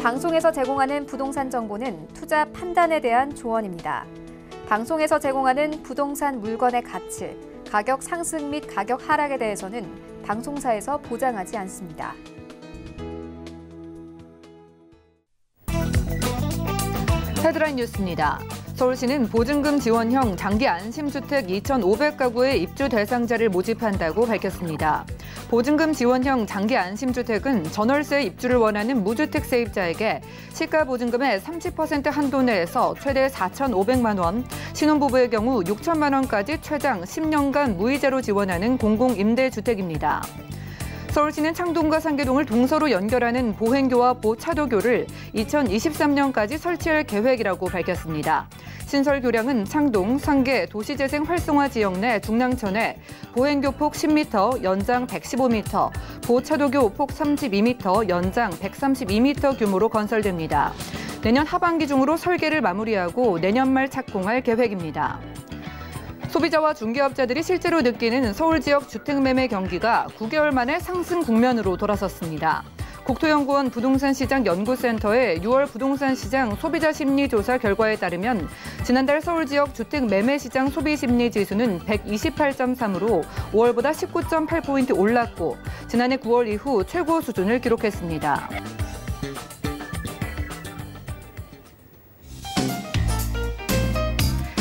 방송에서 제공하는 부동산 정보는 투자 판단에 대한 조언입니다. 방송에서 제공하는 부동산 물건의 가치, 가격 상승 및 가격 하락에 대해서는 방송사에서 보장하지 않습니다. 헤드라인 뉴스입니다. 서울시는 보증금 지원형 장기 안심주택 2,500가구의 입주 대상자를 모집한다고 밝혔습니다. 보증금 지원형 장기 안심주택은 전월세 입주를 원하는 무주택 세입자에게 시가 보증금의 30% 한도 내에서 최대 4,500만 원, 신혼부부의 경우 6천만 원까지 최장 10년간 무이자로 지원하는 공공임대주택입니다. 서울시는 창동과 상계동을 동서로 연결하는 보행교와 보차도교를 2023년까지 설치할 계획이라고 밝혔습니다. 신설 교량은 창동, 상계, 도시재생 활성화 지역 내 중랑천에 보행교 폭 10m, 연장 115m, 보차도교 폭 32m, 연장 132m 규모로 건설됩니다. 내년 하반기 중으로 설계를 마무리하고 내년 말 착공할 계획입니다. 소비자와 중개업자들이 실제로 느끼는 서울 지역 주택 매매 경기가 9개월 만에 상승 국면으로 돌아섰습니다. 국토연구원 부동산시장 연구센터의 6월 부동산 시장 소비자 심리 조사 결과에 따르면 지난달 서울 지역 주택 매매 시장 소비 심리 지수는 128.3으로 5월보다 19.8포인트 올랐고 지난해 9월 이후 최고 수준을 기록했습니다.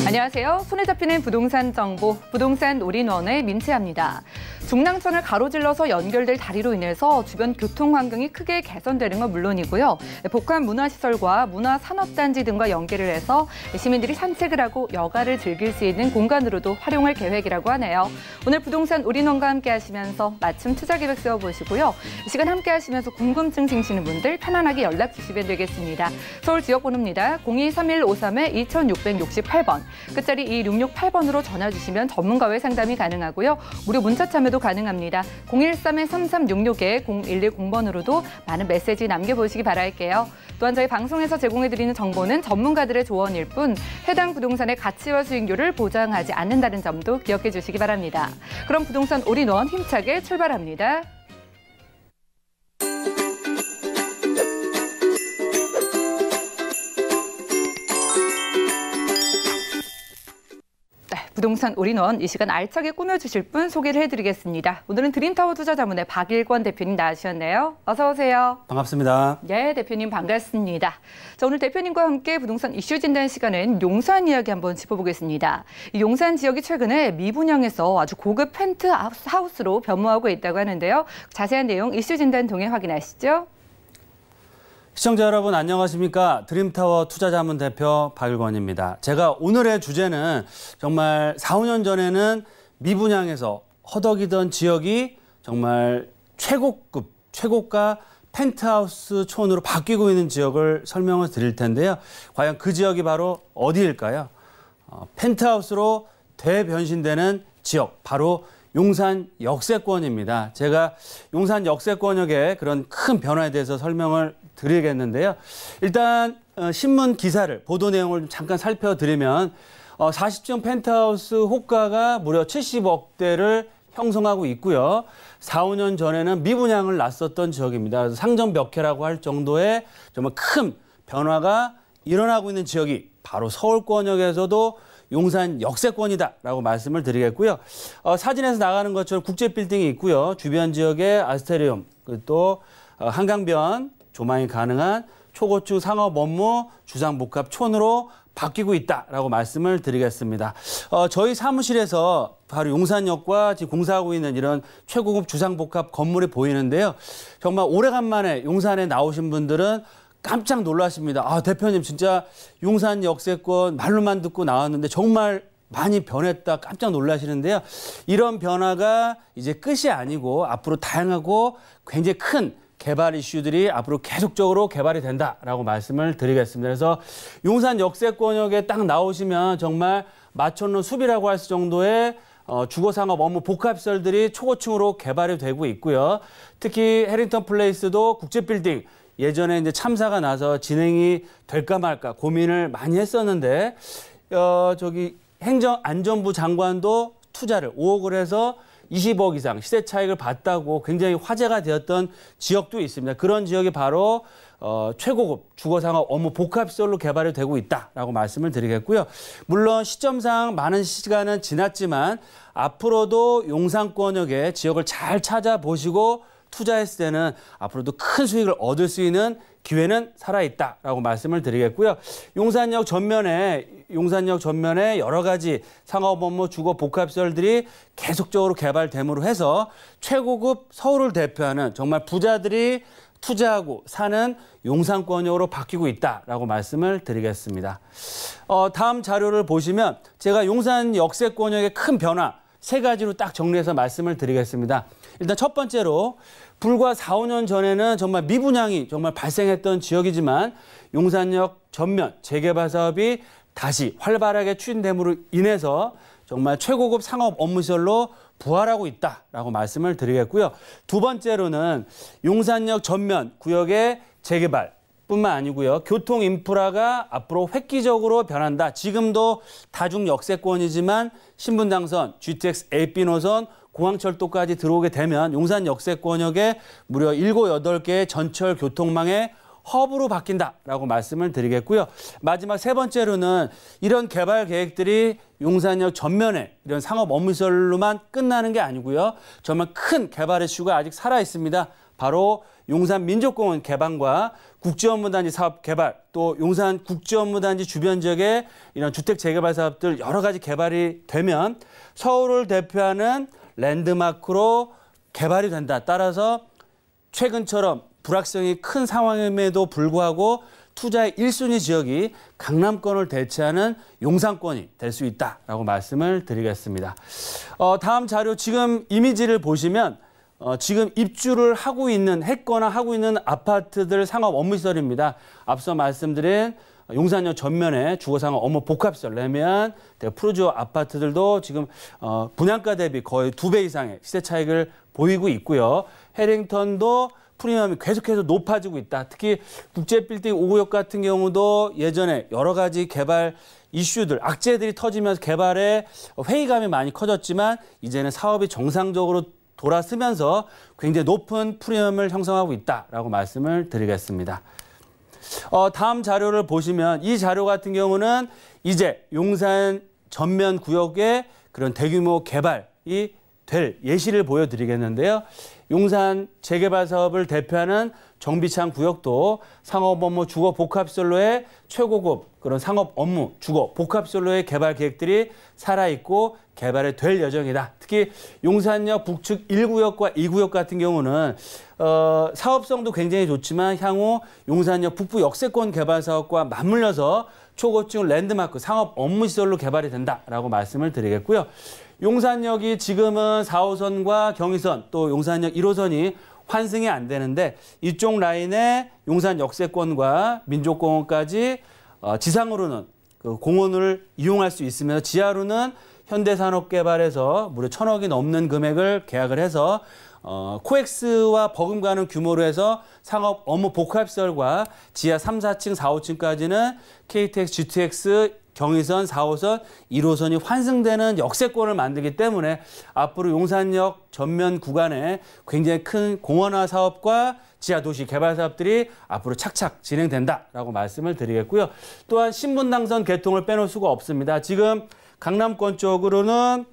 안녕하세요. 손에 잡히는 부동산 정보, 부동산 올인원의 민채합니다. 중랑천을 가로질러서 연결될 다리로 인해서 주변 교통 환경이 크게 개선되는 건 물론이고요. 복합 문화시설과 문화산업단지 등과 연계를 해서 시민들이 산책을 하고 여가를 즐길 수 있는 공간으로도 활용할 계획이라고 하네요. 오늘 부동산 올인원과 함께 하시면서 맞춤 투자 계획 세워보시고요. 이 시간 함께 하시면서 궁금증 생기시는 분들 편안하게 연락 주시면 되겠습니다. 서울 지역번호입니다. 0231-53-2668번. 끝자리 2668번으로 전화 주시면 전문가와의 상담이 가능하고요. 무료 문자 참여도 가능합니다. 013-3366-0110번으로도 많은 메시지 남겨보시기 바랄게요. 또한 저희 방송에서 제공해드리는 정보는 전문가들의 조언일 뿐 해당 부동산의 가치와 수익률을 보장하지 않는다는 점도 기억해 주시기 바랍니다. 그럼 부동산 올인원 힘차게 출발합니다. 부동산 올인원 이 시간 알차게 꾸며주실 분 소개를 해드리겠습니다. 오늘은 드림타워 투자자문의 박일권 대표님 나와주셨네요. 어서 오세요. 반갑습니다. 네, 대표님 반갑습니다. 자, 오늘 대표님과 함께 부동산 이슈 진단 시간엔 용산 이야기 한번 짚어보겠습니다. 이 용산 지역이 최근에 미분양에서 아주 고급 펜트하우스로 변모하고 있다고 하는데요. 자세한 내용 이슈 진단 통해 확인하시죠. 시청자 여러분 안녕하십니까. 드림타워 투자자문 대표 박일권입니다. 제가 오늘의 주제는 정말 4, 5년 전에는 미분양에서 허덕이던 지역이 정말 최고급, 최고가 펜트하우스 촌으로 바뀌고 있는 지역을 설명을 드릴 텐데요. 과연 그 지역이 바로 어디일까요? 펜트하우스로 대변신되는 지역, 바로 용산 역세권입니다. 제가 용산 역세권역의 그런 큰 변화에 대해서 설명을 드리겠는데요. 일단 신문 기사를, 보도 내용을 좀 잠깐 살펴드리면 40층 펜트하우스 호가가 무려 70억대를 형성하고 있고요. 4, 5년 전에는 미분양을 났었던 지역입니다. 상점벽해라고 할 정도의 정말 큰 변화가 일어나고 있는 지역이 바로 서울권역에서도 용산 역세권이다라고 말씀을 드리겠고요. 사진에서 나가는 것처럼 국제빌딩이 있고요. 주변 지역에 아스테리움, 또 한강변, 조망이 가능한 초고층 상업 업무 주상복합촌으로 바뀌고 있다라고 말씀을 드리겠습니다. 저희 사무실에서 바로 용산역과 지금 공사하고 있는 이런 최고급 주상복합 건물이 보이는데요. 정말 오래간만에 용산에 나오신 분들은 깜짝 놀라십니다. 아, 대표님 진짜 용산 역세권 말로만 듣고 나왔는데 정말 많이 변했다 깜짝 놀라시는데요. 이런 변화가 이제 끝이 아니고 앞으로 다양하고 굉장히 큰 개발 이슈들이 앞으로 계속적으로 개발이 된다라고 말씀을 드리겠습니다. 그래서 용산 역세권역에 딱 나오시면 정말 마천루 숲이라고 할 정도의 주거상업 업무 복합시설들이 초고층으로 개발이 되고 있고요. 특히 해링턴 플레이스도 국제빌딩, 예전에 이제 참사가 나서 진행이 될까 말까 고민을 많이 했었는데 행정안전부 장관도 투자를 5억을 해서 20억 이상 시세 차익을 봤다고 굉장히 화제가 되었던 지역도 있습니다. 그런 지역이 바로 최고급 주거상업 업무 복합시설로 개발이 되고 있다라고 말씀을 드리겠고요. 물론 시점상 많은 시간은 지났지만 앞으로도 용산권역의 지역을 잘 찾아보시고 투자했을 때는 앞으로도 큰 수익을 얻을 수 있는 기회는 살아있다라고 말씀을 드리겠고요. 용산역 전면에 여러 가지 상업 업무 주거 복합시설들이 계속적으로 개발됨으로 해서 최고급 서울을 대표하는 정말 부자들이 투자하고 사는 용산권역으로 바뀌고 있다라고 말씀을 드리겠습니다. 다음 자료를 보시면 제가 용산 역세권역의 큰 변화 3가지로 딱 정리해서 말씀을 드리겠습니다. 일단 첫 번째로 불과 4, 5년 전에는 정말 미분양이 정말 발생했던 지역이지만 용산역 전면 재개발 사업이 다시 활발하게 추진됨으로 인해서 정말 최고급 상업 업무시설로 부활하고 있다라고 말씀을 드리겠고요. 두 번째로는 용산역 전면 구역의 재개발 뿐만 아니고요. 교통 인프라가 앞으로 획기적으로 변한다. 지금도 다중 역세권이지만 신분당선, GTX AB 노선, 공항철도까지 들어오게 되면 용산 역세권역에 무려 7, 8개의 전철 교통망의 허브로 바뀐다라고 말씀을 드리겠고요. 마지막 3번째로는 이런 개발 계획들이 용산역 전면에 이런 상업 업무시설로만 끝나는 게 아니고요. 정말 큰 개발 이슈가 아직 살아 있습니다. 바로 용산 민족공원 개방과 국제업무단지 사업 개발, 또 용산 국제업무단지 주변 지역의 이런 주택 재개발 사업들 여러 가지 개발이 되면 서울을 대표하는 랜드마크로 개발이 된다. 따라서 최근처럼 불확성이 큰 상황임에도 불구하고 투자의 1순위 지역이 강남권을 대체하는 용산권이 될 수 있다라고 말씀을 드리겠습니다. 다음 자료 지금 이미지를 보시면 지금 입주를 하고 있는 했거나 하고 있는 아파트들 상업 업무시설입니다. 앞서 말씀드린 용산역 전면에 주거상업 업무 복합시설 레미안, 프루지오 아파트들도 지금 분양가 대비 거의 2배 이상의 시세 차익을 보이고 있고요. 해링턴도 프리미엄이 계속해서 높아지고 있다. 특히 국제빌딩 5구역 같은 경우도 예전에 여러 가지 개발 이슈들, 악재들이 터지면서 개발에 회의감이 많이 커졌지만 이제는 사업이 정상적으로 돌아서면서 굉장히 높은 프리미엄을 형성하고 있다라고 말씀을 드리겠습니다. 다음 자료를 보시면 이 자료 같은 경우는 이제 용산 전면 구역의 그런 대규모 개발이 될 예시를 보여드리겠는데요. 용산 재개발 사업을 대표하는 정비창 구역도 상업 업무 주거 복합시설로의 최고급 그런 상업 업무 주거 복합시설로의 개발 계획들이 살아있고 개발이 될 예정이다. 특히 용산역 북측 1구역과 2구역 같은 경우는 사업성도 굉장히 좋지만 향후 용산역 북부 역세권 개발 사업과 맞물려서 초고층 랜드마크 상업 업무시설로 개발이 된다라고 말씀을 드리겠고요. 용산역이 지금은 4호선과 경의선 또 용산역 1호선이 환승이 안 되는데 이쪽 라인에 용산 역세권과 민족공원까지 지상으로는 그 공원을 이용할 수 있으면서 지하로는 현대산업개발에서 무려 1,000억이 넘는 금액을 계약을 해서 코엑스와 버금가는 규모로 해서 상업 업무 복합시설과 지하 3, 4층, 4, 5층까지는 KTX, GTX, 경의선, 4호선, 1호선이 환승되는 역세권을 만들기 때문에 앞으로 용산역 전면 구간에 굉장히 큰 공원화 사업과 지하도시 개발 사업들이 앞으로 착착 진행된다라고 말씀을 드리겠고요. 또한 신분당선 개통을 빼놓을 수가 없습니다. 지금 강남권 쪽으로는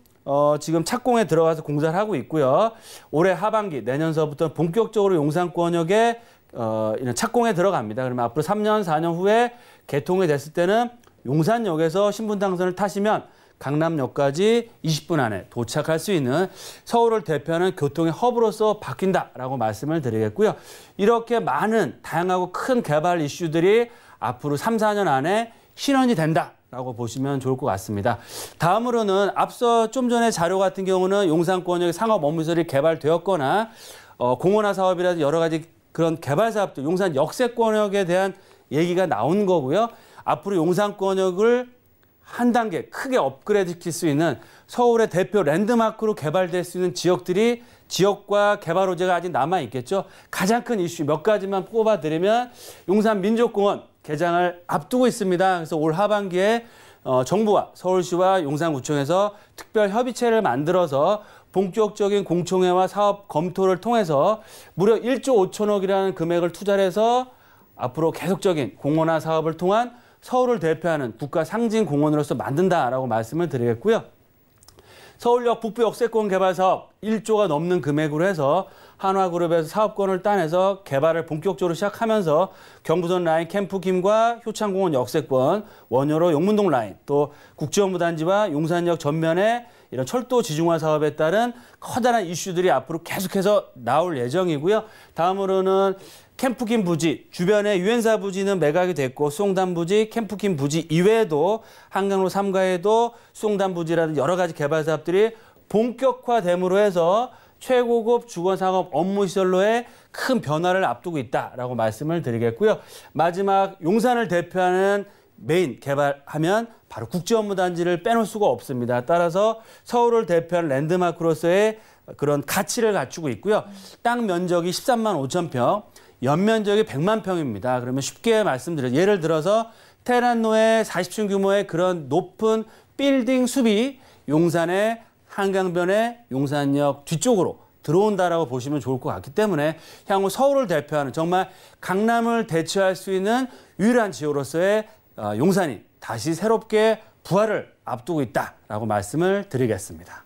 지금 착공에 들어가서 공사를 하고 있고요. 올해 하반기 내년서부터 본격적으로 용산권역에 이런 착공에 들어갑니다. 그러면 앞으로 3년, 4년 후에 개통이 됐을 때는 용산역에서 신분당선을 타시면 강남역까지 20분 안에 도착할 수 있는 서울을 대표하는 교통의 허브로서 바뀐다라고 말씀을 드리겠고요. 이렇게 많은 다양하고 큰 개발 이슈들이 앞으로 3, 4년 안에 실현이 된다라고 보시면 좋을 것 같습니다. 다음으로는 앞서 좀 전에 자료 같은 경우는 용산권역의 상업 업무시설이 개발되었거나 공원화 사업이라든지 여러 가지 그런 개발 사업들, 용산 역세권역에 대한 얘기가 나온 거고요. 앞으로 용산권역을 한 단계 크게 업그레이드 시킬 수 있는 서울의 대표 랜드마크로 개발될 수 있는 지역들이 지역과 개발 호재가 아직 남아있겠죠. 가장 큰 이슈 몇 가지만 뽑아드리면 용산 민족공원 개장을 앞두고 있습니다. 그래서 올 하반기에 정부와 서울시와 용산구청에서 특별 협의체를 만들어서 본격적인 공청회와 사업 검토를 통해서 무려 1조 5천억이라는 금액을 투자를 해서 앞으로 계속적인 공원화 사업을 통한 서울을 대표하는 국가 상징 공원으로서 만든다라고 말씀을 드리겠고요. 서울역 북부 역세권 개발 사업 1조가 넘는 금액으로 해서 한화그룹에서 사업권을 따내서 개발을 본격적으로 시작하면서 경부선 라인 캠프김과 효창공원 역세권, 원효로 용문동 라인, 또 국제업무단지와 용산역 전면에 이런 철도 지중화 사업에 따른 커다란 이슈들이 앞으로 계속해서 나올 예정이고요. 다음으로는 캠프김 부지, 주변에 유엔사 부지는 매각이 됐고 수송단 부지, 캠프김 부지 이외에도 한강로 3가에도 수송단 부지라든 여러 가지 개발 사업들이 본격화됨으로 해서 최고급 주거상업 업무시설로의 큰 변화를 앞두고 있다라고 말씀을 드리겠고요. 마지막 용산을 대표하는 메인 개발하면 바로 국제업무단지를 빼놓을 수가 없습니다. 따라서 서울을 대표하는 랜드마크로서의 그런 가치를 갖추고 있고요. 땅 면적이 13만 5천 평, 연면적이 100만 평입니다. 그러면 쉽게 말씀드려요. 예를 들어서 테란노의 40층 규모의 그런 높은 빌딩 숲이 용산의 한강변의 용산역 뒤쪽으로 들어온다라고 보시면 좋을 것 같기 때문에 향후 서울을 대표하는 정말 강남을 대체할 수 있는 유일한 지역으로서의 용산이 다시 새롭게 부활을 앞두고 있다라고 말씀을 드리겠습니다.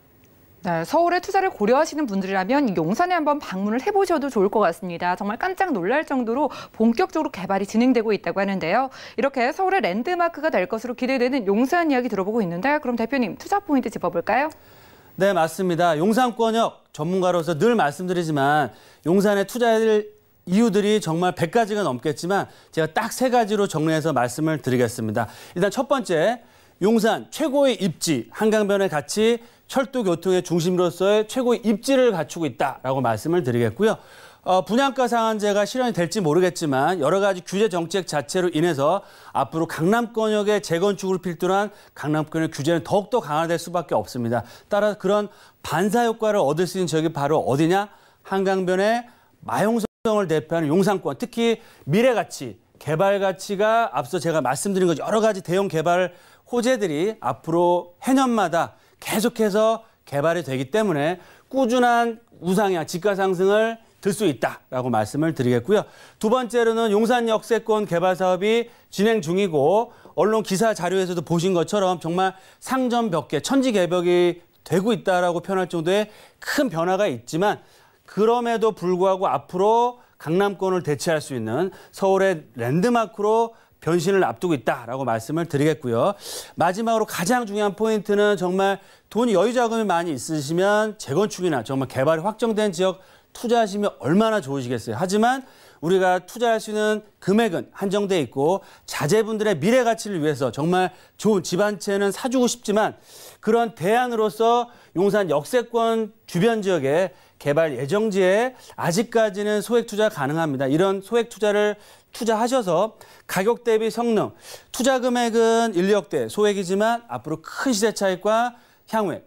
네, 서울에 투자를 고려하시는 분들이라면 용산에 한번 방문을 해보셔도 좋을 것 같습니다. 정말 깜짝 놀랄 정도로 본격적으로 개발이 진행되고 있다고 하는데요. 이렇게 서울의 랜드마크가 될 것으로 기대되는 용산 이야기 들어보고 있는데 그럼 대표님 투자 포인트 짚어볼까요? 네, 맞습니다. 용산권역 전문가로서 늘 말씀드리지만 용산에 투자할 이유들이 정말 100가지가 넘겠지만 제가 딱 3가지로 정리해서 말씀을 드리겠습니다. 일단 첫 번째, 용산 최고의 입지, 한강변의 가치, 철도 교통의 중심으로서의 최고의 입지를 갖추고 있다라고 말씀을 드리겠고요. 분양가 상한제가 실현이 될지 모르겠지만 여러 가지 규제 정책 자체로 인해서 앞으로 강남권역의 재건축을 필두로 한 강남권역 규제는 더욱더 강화될 수밖에 없습니다. 따라서 그런 반사 효과를 얻을 수 있는 지역이 바로 어디냐? 한강변의 마용성을 대표하는 용산권, 특히 미래가치, 개발가치가 앞서 제가 말씀드린 것 여러 가지 대형 개발 호재들이 앞으로 해년마다 계속해서 개발이 되기 때문에 꾸준한 우상향, 집가 상승을 들 수 있다라고 말씀을 드리겠고요. 두 번째로는 용산 역세권 개발 사업이 진행 중이고 언론 기사 자료에서도 보신 것처럼 정말 상점벽계, 천지개벽이 되고 있다라고 표현할 정도의 큰 변화가 있지만 그럼에도 불구하고 앞으로 강남권을 대체할 수 있는 서울의 랜드마크로 변신을 앞두고 있다라고 말씀을 드리겠고요. 마지막으로 가장 중요한 포인트는 정말 돈 여유 자금이 많이 있으시면 재건축이나 정말 개발이 확정된 지역 투자하시면 얼마나 좋으시겠어요. 하지만 우리가 투자할 수 있는 금액은 한정돼 있고 자제분들의 미래 가치를 위해서 정말 좋은 집 한 채는 사주고 싶지만 그런 대안으로서 용산 역세권 주변 지역의 개발 예정지에 아직까지는 소액 투자 가능합니다. 이런 소액 투자를 투자하셔서 가격 대비 성능, 투자 금액은 1억대 소액이지만 앞으로 큰 시세 차익과 향후에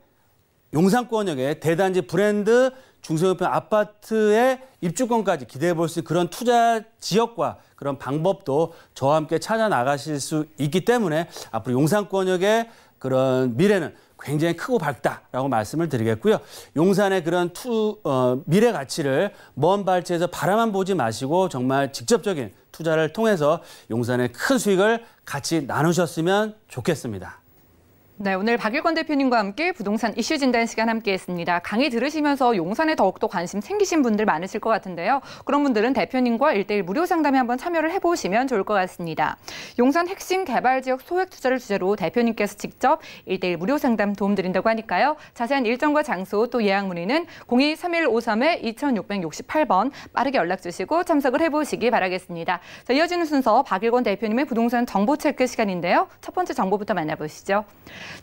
용산권역의 대단지 브랜드 중소형평 아파트의 입주권까지 기대해 볼 수 있는 그런 투자 지역과 그런 방법도 저와 함께 찾아 나가실 수 있기 때문에 앞으로 용산권역의 그런 미래는 굉장히 크고 밝다라고 말씀을 드리겠고요. 용산의 그런 미래 가치를 먼 발치에서 바라만 보지 마시고 정말 직접적인 투자를 통해서 용산의 큰 수익을 같이 나누셨으면 좋겠습니다. 네, 오늘 박일권 대표님과 함께 부동산 이슈 진단 시간 함께했습니다. 강의 들으시면서 용산에 더욱더 관심 생기신 분들 많으실 것 같은데요. 그런 분들은 대표님과 1:1 무료 상담에 한번 참여를 해보시면 좋을 것 같습니다. 용산 핵심 개발 지역 소액 투자를 주제로 대표님께서 직접 1:1 무료 상담 도움드린다고 하니까요. 자세한 일정과 장소 또 예약 문의는 02-3153-2668번 빠르게 연락 주시고 참석을 해보시기 바라겠습니다. 자, 이어지는 순서 박일권 대표님의 부동산 정보 체크 시간인데요. 첫 번째 정보부터 만나보시죠.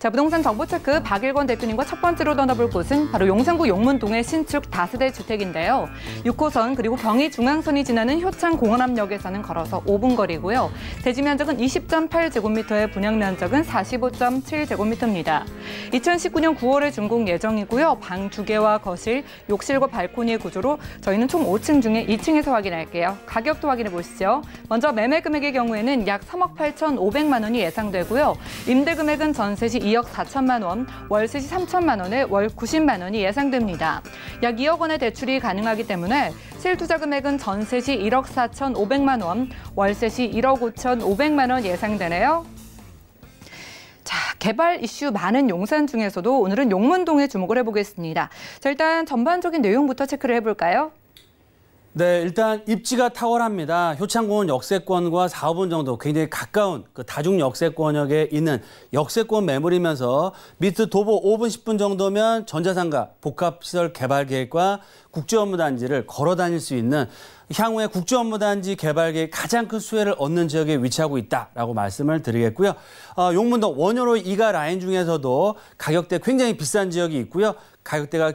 자, 부동산 정보체크 박일권 대표님과 첫 번째로 떠나볼 곳은 바로 용산구 용문동의 신축 다세대 주택인데요. 6호선 그리고 경의중앙선이 지나는 효창공원암역에서는 걸어서 5분 거리고요. 대지 면적은 20.8제곱미터에 분양 면적은 45.7제곱미터입니다. 2019년 9월에 준공 예정이고요. 방 2개와 거실, 욕실과 발코니의 구조로 저희는 총 5층 중에 2층에서 확인할게요. 가격도 확인해 보시죠. 먼저 매매 금액의 경우에는 약 3억 8,500만 원이 예상되고요. 임대 금액은 전세 시 전세시 2억 4천만 원, 월세시 3천만 원에 월 90만 원이 예상됩니다. 약 2억 원의 대출이 가능하기 때문에 실투자 금액은 전세시 1억 4,500만 원, 월세시 1억 5,500만 원 예상되네요. 자, 개발 이슈 많은 용산 중에서도 오늘은 용문동에 주목을 해보겠습니다. 자, 일단 전반적인 내용부터 체크를 해볼까요? 네, 일단 입지가 탁월합니다. 효창공원 역세권과 4호분 정도 굉장히 가까운 그 다중 역세권역에 있는 역세권 매물이면서 밑에 도보 5분, 10분 정도면 전자상가, 복합시설 개발 계획과 국제업무단지를 걸어 다닐 수 있는 향후에 국제업무단지 개발 계획 가장 큰 수혜를 얻는 지역에 위치하고 있다라고 말씀을 드리겠고요. 용문동 원효로 2가 라인 중에서도 가격대 굉장히 비싼 지역이 있고요. 가격대가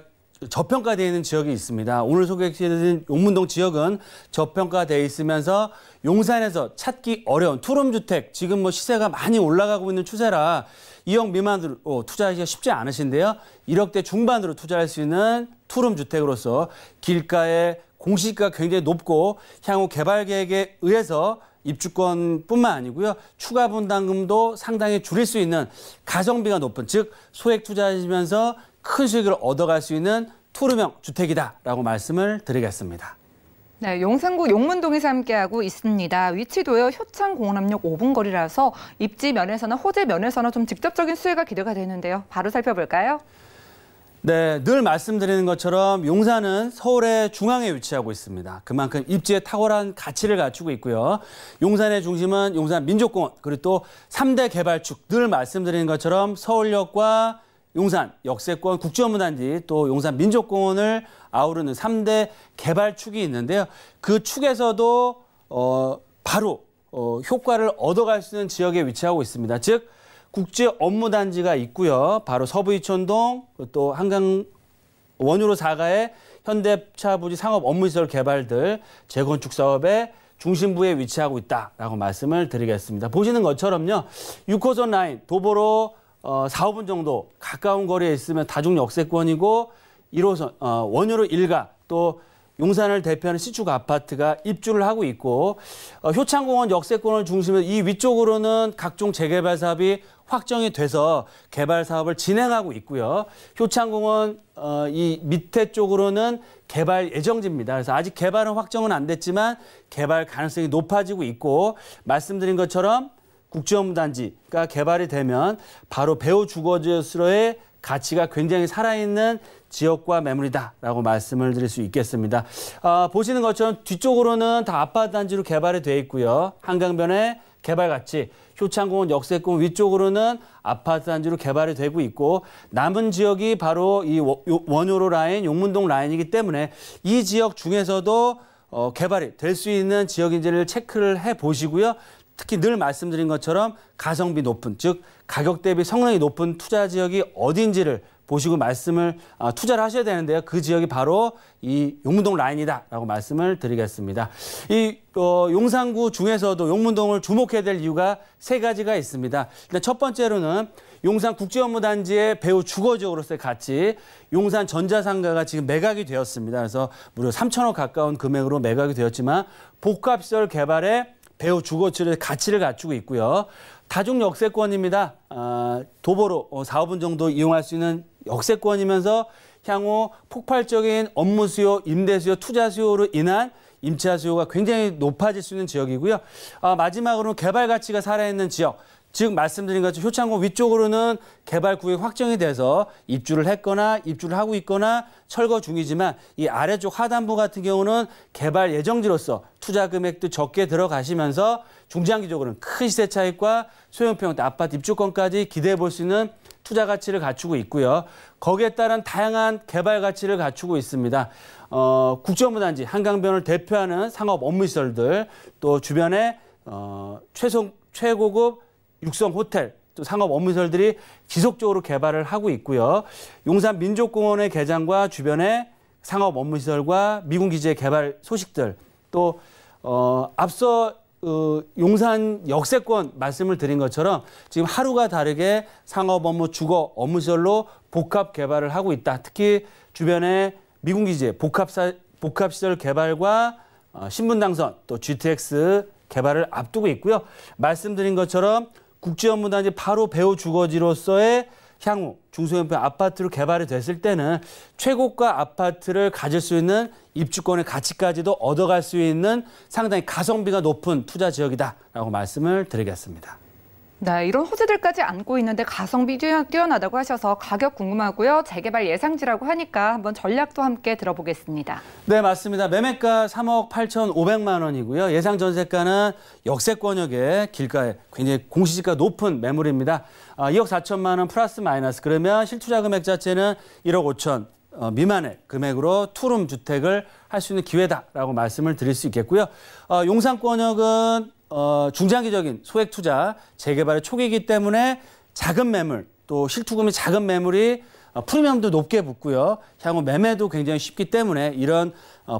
저평가되어 있는 지역이 있습니다. 오늘 소개해드린 용문동 지역은 저평가되어 있으면서 용산에서 찾기 어려운 투룸주택, 지금 뭐 시세가 많이 올라가고 있는 추세라 2억 미만으로 투자하기가 쉽지 않으신데요. 1억대 중반으로 투자할 수 있는 투룸주택으로서 길가에 공시가 굉장히 높고 향후 개발 계획에 의해서 입주권뿐만 아니고요. 추가 분담금도 상당히 줄일 수 있는 가성비가 높은, 즉 소액 투자하시면서 큰 수익을 얻어갈 수 있는 투룸형 주택이다라고 말씀을 드리겠습니다. 네, 용산구 용문동에서 함께하고 있습니다. 위치도요, 효창공원암역 5분 거리라서 입지 면에서나 호재 면에서나 좀 직접적인 수혜가 기대가 되는데요. 바로 살펴볼까요? 네, 늘 말씀드리는 것처럼 용산은 서울의 중앙에 위치하고 있습니다. 그만큼 입지에 탁월한 가치를 갖추고 있고요. 용산의 중심은 용산 민족공원, 그리고 또 3대 개발축, 늘 말씀드리는 것처럼 서울역과 용산 역세권 국제업무단지 또 용산 민족공원을 아우르는 3대 개발축이 있는데요. 그 축에서도 바로 효과를 얻어갈 수 있는 지역에 위치하고 있습니다. 즉 국제업무단지가 있고요. 바로 서부이촌동 또 한강 원효로 4가의 현대차 부지 상업업무시설 개발들 재건축 사업의 중심부에 위치하고 있다라고 말씀을 드리겠습니다. 보시는 것처럼요. 6호선 라인 도보로 4, 5분 정도 가까운 거리에 있으면 다중 역세권이고 1호선 원효로 1가 또 용산을 대표하는 C축 아파트가 입주를 하고 있고 효창공원 역세권을 중심으로 이 위쪽으로는 각종 재개발 사업이 확정이 돼서 개발 사업을 진행하고 있고요. 효창공원 이 밑에 쪽으로는 개발 예정지입니다. 그래서 아직 개발은 확정은 안 됐지만 개발 가능성이 높아지고 있고 말씀드린 것처럼 국제업무단지가 개발이 되면 바로 배후 주거지로서의 가치가 굉장히 살아있는 지역과 매물이다라고 말씀을 드릴 수 있겠습니다. 보시는 것처럼 뒤쪽으로는 다 아파트 단지로 개발이 되어 있고요. 한강변의 개발 가치, 효창공원 역세권 위쪽으로는 아파트 단지로 개발이 되고 있고 남은 지역이 바로 이 원효로 라인, 용문동 라인이기 때문에 이 지역 중에서도 개발이 될 수 있는 지역인지를 체크를 해보시고요. 특히 늘 말씀드린 것처럼 가성비 높은, 즉 가격 대비 성능이 높은 투자 지역이 어딘지를 보시고 투자를 하셔야 되는데요. 그 지역이 바로 이 용문동 라인이다라고 말씀을 드리겠습니다. 이 용산구 중에서도 용문동을 주목해야 될 이유가 3가지가 있습니다. 일단 첫 번째로는 용산 국제업무단지의 배후 주거지역으로서의 가치, 용산 전자상가가 지금 매각이 되었습니다. 그래서 무려 3천억 가까운 금액으로 매각이 되었지만 복합시설 개발에 배후 주거지의 가치를 갖추고 있고요. 다중 역세권입니다. 도보로 4, 5분 정도 이용할 수 있는 역세권이면서 향후 폭발적인 업무 수요, 임대 수요, 투자 수요로 인한 임차 수요가 굉장히 높아질 수 있는 지역이고요. 마지막으로는 개발 가치가 살아있는 지역. 즉 말씀드린 것처럼 효창공원 위쪽으로는 개발 구역이 확정이 돼서 입주를 했거나 입주를 하고 있거나 철거 중이지만 이 아래쪽 하단부 같은 경우는 개발 예정지로서 투자 금액도 적게 들어가시면서 중장기적으로는 큰 시세 차익과 소형평 아파트 입주권까지 기대해 볼 수 있는 투자 가치를 갖추고 있고요. 거기에 따른 다양한 개발 가치를 갖추고 있습니다. 국제업무단지, 한강변을 대표하는 상업 업무시설들, 또 주변에 최고급 육성 호텔, 또 상업 업무시설들이 지속적으로 개발을 하고 있고요. 용산 민족공원의 개장과 주변에 상업 업무시설과 미군기지의 개발 소식들, 또 앞서 용산 역세권 말씀을 드린 것처럼 지금 하루가 다르게 상업 업무, 주거 업무시설로 복합 개발을 하고 있다. 특히 주변에 미군기지의 복합시설 개발과 신분당선, 또 GTX 개발을 앞두고 있고요. 말씀드린 것처럼 국지연문단지 바로 배후 주거지로서의 향후 중소형평 아파트로 개발이 됐을 때는 최고가 아파트를 가질 수 있는 입주권의 가치까지도 얻어갈 수 있는 상당히 가성비가 높은 투자 지역이다라고 말씀을 드리겠습니다. 네, 이런 호재들까지 안고 있는데 가성비 뛰어나다고 하셔서 가격 궁금하고요. 재개발 예상지라고 하니까 한번 전략도 함께 들어보겠습니다. 네, 맞습니다. 매매가 3억 8,500만 원이고요. 예상 전세가는 역세권역의 길가에 굉장히 공시지가 높은 매물입니다. 2억 4천만 원 플러스 마이너스. 그러면 실투자 금액 자체는 1억 5천 미만의 금액으로 투룸 주택을 할 수 있는 기회다라고 말씀을 드릴 수 있겠고요. 용산권역은 중장기적인 소액 투자, 재개발의 초기이기 때문에 작은 매물, 또 실투금이 작은 매물이 프리미엄도 높게 붙고요. 향후 매매도 굉장히 쉽기 때문에 이런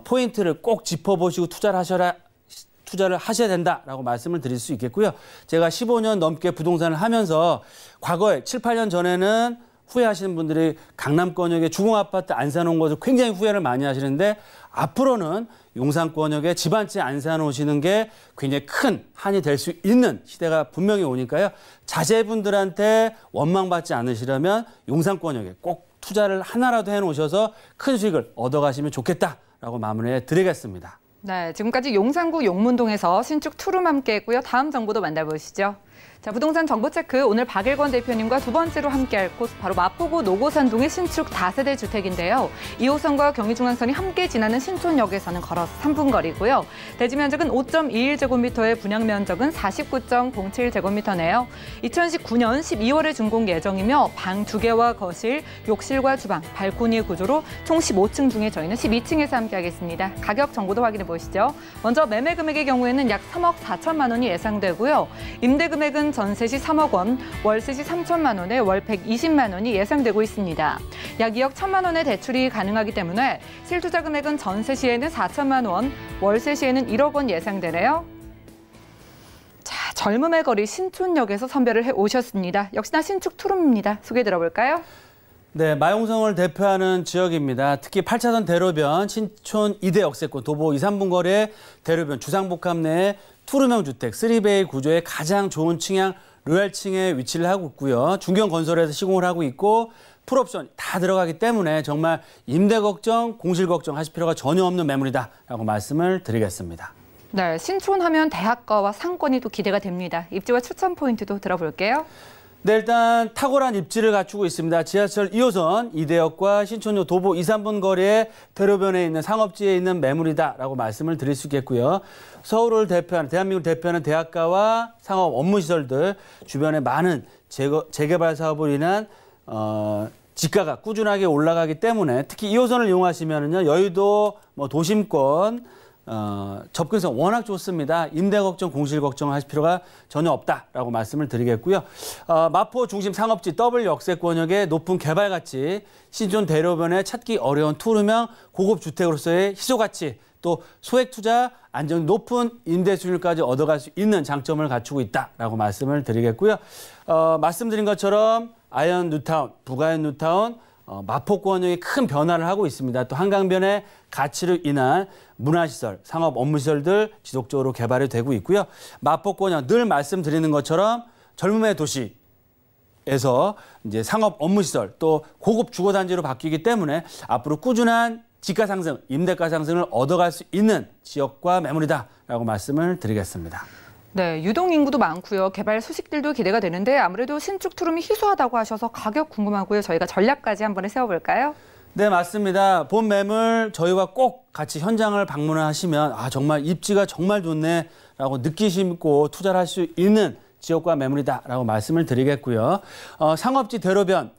포인트를 꼭 짚어보시고 투자를 하셔야 된다라고 말씀을 드릴 수 있겠고요. 제가 15년 넘게 부동산을 하면서 과거에 7, 8년 전에는 후회하시는 분들이 강남권역에 주공아파트 안 사놓은 것을 굉장히 후회를 많이 하시는데 앞으로는 용산권역에 집 한 채 안 사놓으시는 게 굉장히 큰 한이 될 수 있는 시대가 분명히 오니까요. 자제분들한테 원망받지 않으시려면 용산권역에 꼭 투자를 하나라도 해놓으셔서 큰 수익을 얻어가시면 좋겠다라고 마무리해 드리겠습니다. 네, 지금까지 용산구 용문동에서 신축 투룸 함께했고요. 다음 정보도 만나보시죠. 자, 부동산 정보체크 오늘 박일권 대표님과 두 번째로 함께할 곳 바로 마포구 노고산동의 신축 다세대 주택인데요. 2호선과 경의중앙선이 함께 지나는 신촌역에서는 걸어서 3분 거리고요. 대지 면적은 5.21제곱미터의 분양 면적은 49.07제곱미터네요. 2019년 12월에 준공 예정이며 방 2개와 거실, 욕실과 주방, 발코니 구조로 총 15층 중에 저희는 12층에서 함께하겠습니다. 가격 정보도 확인해 보시죠. 먼저 매매 금액의 경우에는 약 3억 4천만 원이 예상되고요. 임대 금액은 전세 시 3억 원, 월세 시 3천만 원에 월 120만 원이 예상되고 있습니다. 약 2억 1천만 원의 대출이 가능하기 때문에 실투자 금액은 전세 시에는 4천만 원, 월세 시에는 1억 원 예상되네요. 자, 젊음의 거리 신촌역에서 선별을 해 오셨습니다. 역시나 신축 투룸입니다. 소개 들어볼까요? 네, 마용성을 대표하는 지역입니다. 특히 8차선 대로변, 신촌 2대 역세권, 도보 2, 3분 거리의 대로변, 주상복합 내에 투룸형 주택, 3베이 구조의 가장 좋은 층향 로얄층에 위치를 하고 있고요. 중견건설에서 시공을 하고 있고 풀옵션 다 들어가기 때문에 정말 임대 걱정, 공실 걱정 하실 필요가 전혀 없는 매물이다라고 말씀을 드리겠습니다. 네, 신촌하면 대학가와 상권이 또 기대가 됩니다. 입지와 추천 포인트도 들어볼게요. 네, 일단 탁월한 입지를 갖추고 있습니다. 지하철 2호선 이대역과 신촌역 도보 2, 3분 거리의 대로변에 있는 상업지에 있는 매물이다라고 말씀을 드릴 수 있겠고요. 서울을 대표하는, 대한민국을 대표하는 대학가와 상업 업무시설들, 주변에 많은 재개발 사업으로 인한 지가가 꾸준하게 올라가기 때문에 특히 2호선을 이용하시면은요, 여의도, 도심권, 접근성 워낙 좋습니다. 임대 걱정, 공실 걱정을 하실 필요가 전혀 없다라고 말씀을 드리겠고요. 마포 중심 상업지 더블 역세권역의 높은 개발 가치, 신촌 대로변에 찾기 어려운 투룸형 고급 주택으로서의 희소 가치, 또 소액 투자 안정이 높은 임대 수익률까지 얻어갈 수 있는 장점을 갖추고 있다라고 말씀을 드리겠고요. 말씀드린 것처럼 아현 뉴타운, 북아현 뉴타운, 마포권역이 큰 변화를 하고 있습니다. 또 한강변의 가치로 인한 문화시설, 상업 업무시설들 지속적으로 개발이 되고 있고요. 마포권역 늘 말씀드리는 것처럼 젊음의 도시에서 이제 상업 업무시설 또 고급 주거단지로 바뀌기 때문에 앞으로 꾸준한 지가 상승, 임대가 상승을 얻어갈 수 있는 지역과 매물이다라고 말씀을 드리겠습니다. 네, 유동 인구도 많고요. 개발 소식들도 기대가 되는데 아무래도 신축 투룸이 희소하다고 하셔서 가격 궁금하고요. 저희가 전략까지 한번 세워볼까요? 네, 맞습니다. 본 매물 저희와 꼭 같이 현장을 방문하시면 정말 입지가 정말 좋네라고 느끼시고 투자를 할 수 있는 지역과 매물이다라고 말씀을 드리겠고요. 상업지 대로변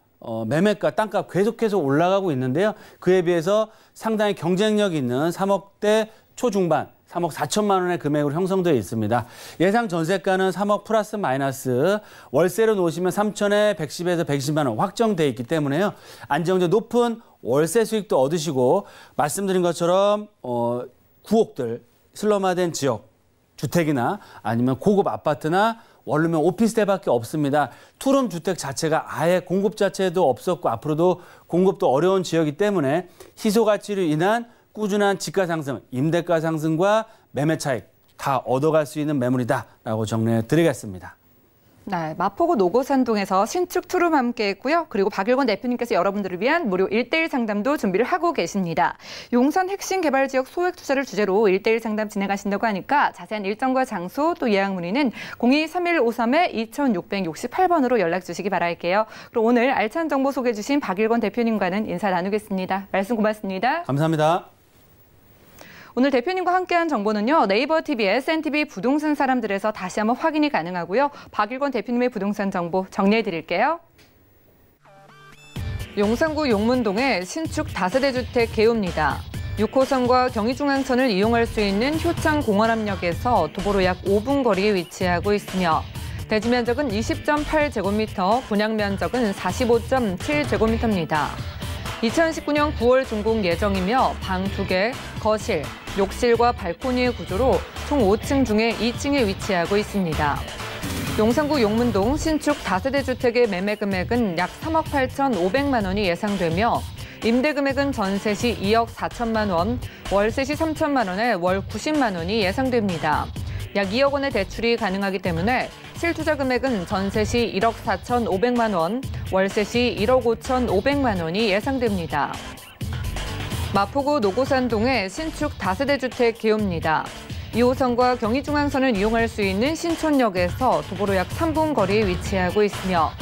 매매가, 땅값 계속해서 올라가고 있는데요. 그에 비해서 상당히 경쟁력 있는 3억대 초중반, 3억 4천만 원의 금액으로 형성되어 있습니다. 예상 전세가는 3억 플러스 마이너스, 월세로 놓으시면 3천에 110에서 120만 원 확정되어 있기 때문에요. 안정적 높은 월세 수익도 얻으시고 말씀드린 것처럼 구옥들, 슬럼화된 지역, 주택이나 아니면 고급 아파트나 원룸형 오피스텔밖에 없습니다. 투룸 주택 자체가 아예 공급 자체도 없었고 앞으로도 공급도 어려운 지역이기 때문에 희소 가치로 인한 꾸준한 지가 상승, 임대가 상승과 매매 차익 다 얻어갈 수 있는 매물이다라고 정리해 드리겠습니다. 네, 마포구 노고산동에서 신축 투룸 함께 했고요. 그리고 박일권 대표님께서 여러분들을 위한 무료 1:1 상담도 준비를 하고 계십니다. 용산 핵심 개발 지역 소액 투자를 주제로 1:1 상담 진행하신다고 하니까 자세한 일정과 장소 또 예약 문의는 023153-2668번으로 연락 주시기 바랄게요. 그럼 오늘 알찬 정보 소개해 주신 박일권 대표님과는 인사 나누겠습니다. 말씀 고맙습니다. 감사합니다. 오늘 대표님과 함께한 정보는요. 네이버 TV에 SNTV 부동산 사람들에서 다시 한번 확인이 가능하고요. 박일권 대표님의 부동산 정보 정리해드릴게요. 용산구 용문동의 신축 다세대 주택 개요입니다. 6호선과 경의중앙선을 이용할 수 있는 효창공원암역에서 도보로 약 5분 거리에 위치하고 있으며 대지 면적은 20.8제곱미터, 분양 면적은 45.7제곱미터입니다. 2019년 9월 준공 예정이며 방 2개, 거실, 욕실과 발코니의 구조로 총 5층 중에 2층에 위치하고 있습니다. 용산구 용문동 신축 다세대 주택의 매매 금액은 약 3억 8,500만 원이 예상되며 임대 금액은 전세 시 2억 4천만 원, 월세 시 3천만 원에 월 90만 원이 예상됩니다. 약 2억 원의 대출이 가능하기 때문에 실투자 금액은 전세 시 1억 4,500만 원, 월세 시 1억 5,500만 원이 예상됩니다. 마포구 노고산동의 신축 다세대 주택 개요입니다. 2호선과 경의중앙선을 이용할 수 있는 신촌역에서 도보로 약 3분 거리에 위치하고 있으며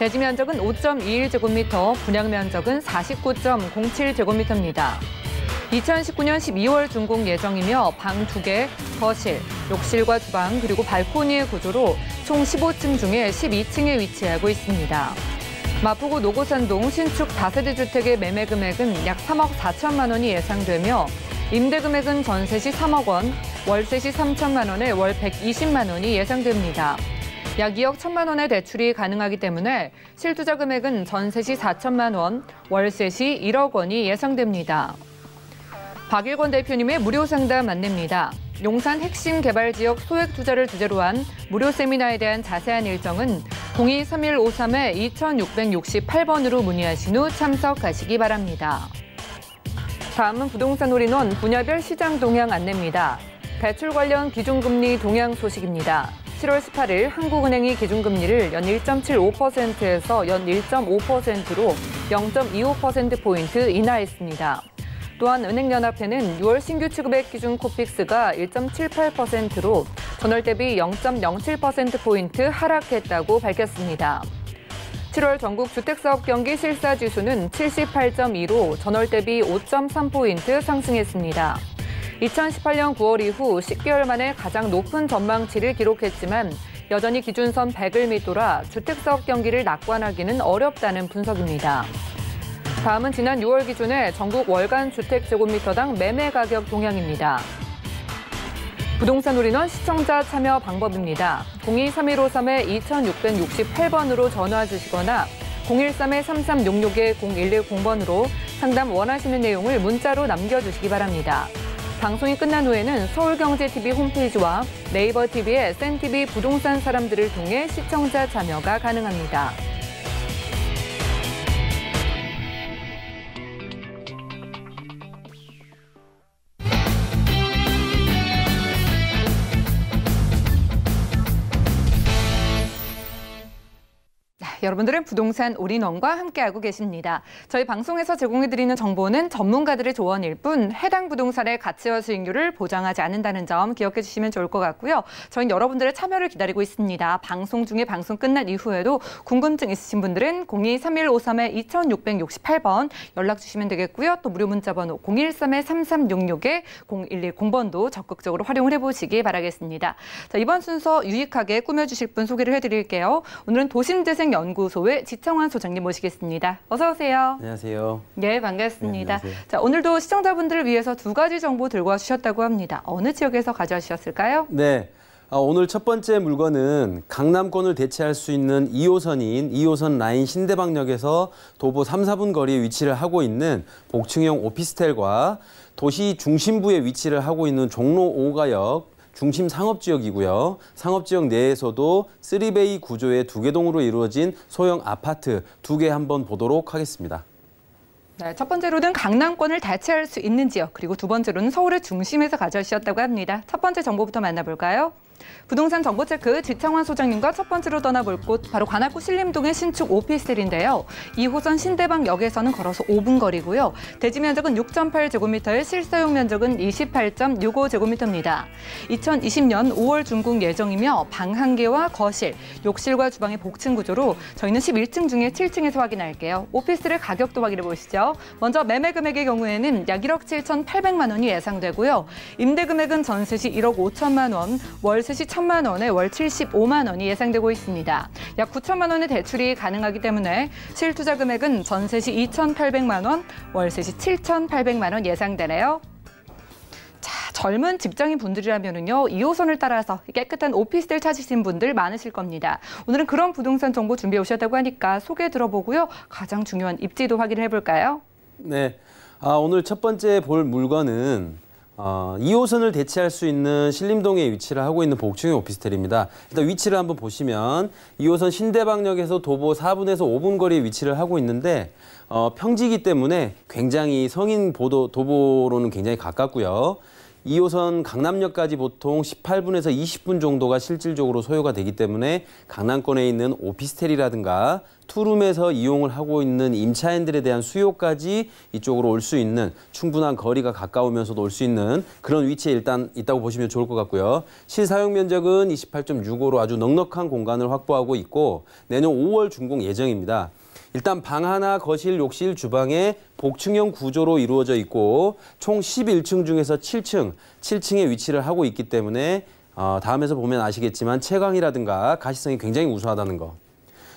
대지 면적은 5.21제곱미터, 분양 면적은 49.07제곱미터입니다. 2019년 12월 준공 예정이며 방 2개, 거실, 욕실과 주방 그리고 발코니의 구조로 총 15층 중에 12층에 위치하고 있습니다. 마포구 노고산동 신축 다세대 주택의 매매 금액은 약 3억 4천만 원이 예상되며 임대 금액은 전세 시 3억 원, 월세 시 3천만 원에 월 120만 원이 예상됩니다. 약 2억 1천만 원의 대출이 가능하기 때문에 실투자 금액은 전세 시 4천만 원, 월세 시 1억 원이 예상됩니다. 박일권 대표님의 무료 상담 안내입니다. 용산 핵심 개발 지역 소액 투자를 주제로 한 무료 세미나에 대한 자세한 일정은 023153-2668번으로 문의하신 후 참석하시기 바랍니다. 다음은 부동산 올인원 분야별 시장 동향 안내입니다. 대출 관련 기준금리 동향 소식입니다. 7월 18일 한국은행이 기준금리를 연 1.75%에서 연 1.5%로 0.25%포인트 인하했습니다. 또한 은행연합회는 6월 신규 취급액 기준 코픽스가 1.78%로 전월 대비 0.07%포인트 하락했다고 밝혔습니다. 7월 전국 주택사업 경기 실사지수는 78.2로 전월 대비 5.3포인트 상승했습니다. 2018년 9월 이후 10개월 만에 가장 높은 전망치를 기록했지만 여전히 기준선 100을 밑돌아 주택사업 경기를 낙관하기는 어렵다는 분석입니다. 다음은 지난 6월 기준의 전국 월간 주택제곱미터당 매매 가격 동향입니다. 부동산 올인원 시청자 참여 방법입니다. 023153-2668번으로 전화 주시거나 013-3366-0110번으로 상담 원하시는 내용을 문자로 남겨주시기 바랍니다. 방송이 끝난 후에는 서울경제TV 홈페이지와 네이버 TV의 SNTV 부동산 사람들을 통해 시청자 참여가 가능합니다. 여러분들은 부동산 올인원과 함께하고 계십니다. 저희 방송에서 제공해드리는 정보는 전문가들의 조언일 뿐 해당 부동산의 가치와 수익률을 보장하지 않는다는 점 기억해 주시면 좋을 것 같고요. 저희는 여러분들의 참여를 기다리고 있습니다. 방송 중에 방송 끝난 이후에도 궁금증 있으신 분들은 023153-2668번 연락 주시면 되겠고요. 또 무료 문자 번호 013-3366-0110번도 적극적으로 활용을 해보시기 바라겠습니다. 자, 이번 순서 유익하게 꾸며주실 분 소개를 해드릴게요. 오늘은 도심재생연구소의 지청환 소장님 모시겠습니다. 어서 오세요. 안녕하세요. 네, 반갑습니다. 네, 안녕하세요. 자, 오늘도 시청자분들을 위해서 두 가지 정보 들고 와주셨다고 합니다. 어느 지역에서 가져와 주셨을까요? 네. 오늘 첫 번째 물건은 강남권을 대체할 수 있는 2호선인 2호선 라인 신대방역에서 도보 3, 4분 거리에 위치를 하고 있는 복층형 오피스텔과 도시 중심부에 위치를 하고 있는 종로 5가역 중심 상업지역이고요. 상업지역 내에서도 3베이 구조의 2개 동으로 이루어진 소형 아파트 2개 한번 보도록 하겠습니다. 네, 첫 번째로는 강남권을 대체할 수 있는 지역, 그리고 두 번째로는 서울의 중심에서 가져오셨다고 합니다. 첫 번째 정보부터 만나볼까요? 부동산 정보체크 지창환 소장님과 첫 번째로 떠나볼 곳 바로 관악구 신림동의 신축 오피스텔인데요. 2호선 신대방역에서는 걸어서 5분 거리고요. 대지 면적은 6.8제곱미터에 실사용 면적은 28.65제곱미터입니다. 2020년 5월 준공 예정이며 방 1개와 거실, 욕실과 주방의 복층 구조로 저희는 11층 중에 7층에서 확인할게요. 오피스텔의 가격도 확인해 보시죠. 먼저 매매 금액의 경우에는 약 1억 7,800만 원이 예상되고요. 임대 금액은 전세 시 1억 5천만 원, 월세 시 1천만 원에 월 75만 원이 예상되고 있습니다. 약 9천만 원의 대출이 가능하기 때문에 실투자 금액은 전세 시 2,800만 원, 월세 시 7,800만 원 예상되네요. 자, 젊은 직장인 분들이라면요, 2호선을 따라서 깨끗한 오피스텔 찾으신 분들 많으실 겁니다. 오늘은 그런 부동산 정보 준비해 오셨다고 하니까 소개 들어보고요. 가장 중요한 입지도 확인해 볼까요? 네, 오늘 첫 번째 볼 물건은 2호선을 대체할 수 있는 신림동에 위치를 하고 있는 복층형 오피스텔입니다. 일단 위치를 한번 보시면 2호선 신대방역에서 도보 4분에서 5분 거리에 위치를 하고 있는데 평지이기 때문에 굉장히 성인 도보로는 굉장히 가깝고요. 2호선 강남역까지 보통 18분에서 20분 정도가 실질적으로 소요가 되기 때문에 강남권에 있는 오피스텔이라든가 투룸에서 이용을 하고 있는 임차인들에 대한 수요까지 이쪽으로 올 수 있는 충분한 거리가 가까우면서도 올 수 있는 그런 위치에 일단 있다고 보시면 좋을 것 같고요. 실사용 면적은 28.65로 아주 넉넉한 공간을 확보하고 있고 내년 5월 준공 예정입니다. 일단 방 하나, 거실, 욕실, 주방에 복층형 구조로 이루어져 있고 총 11층 중에서 7층에 위치를 하고 있기 때문에 다음에서 보면 아시겠지만 채광이라든가 가시성이 굉장히 우수하다는 거.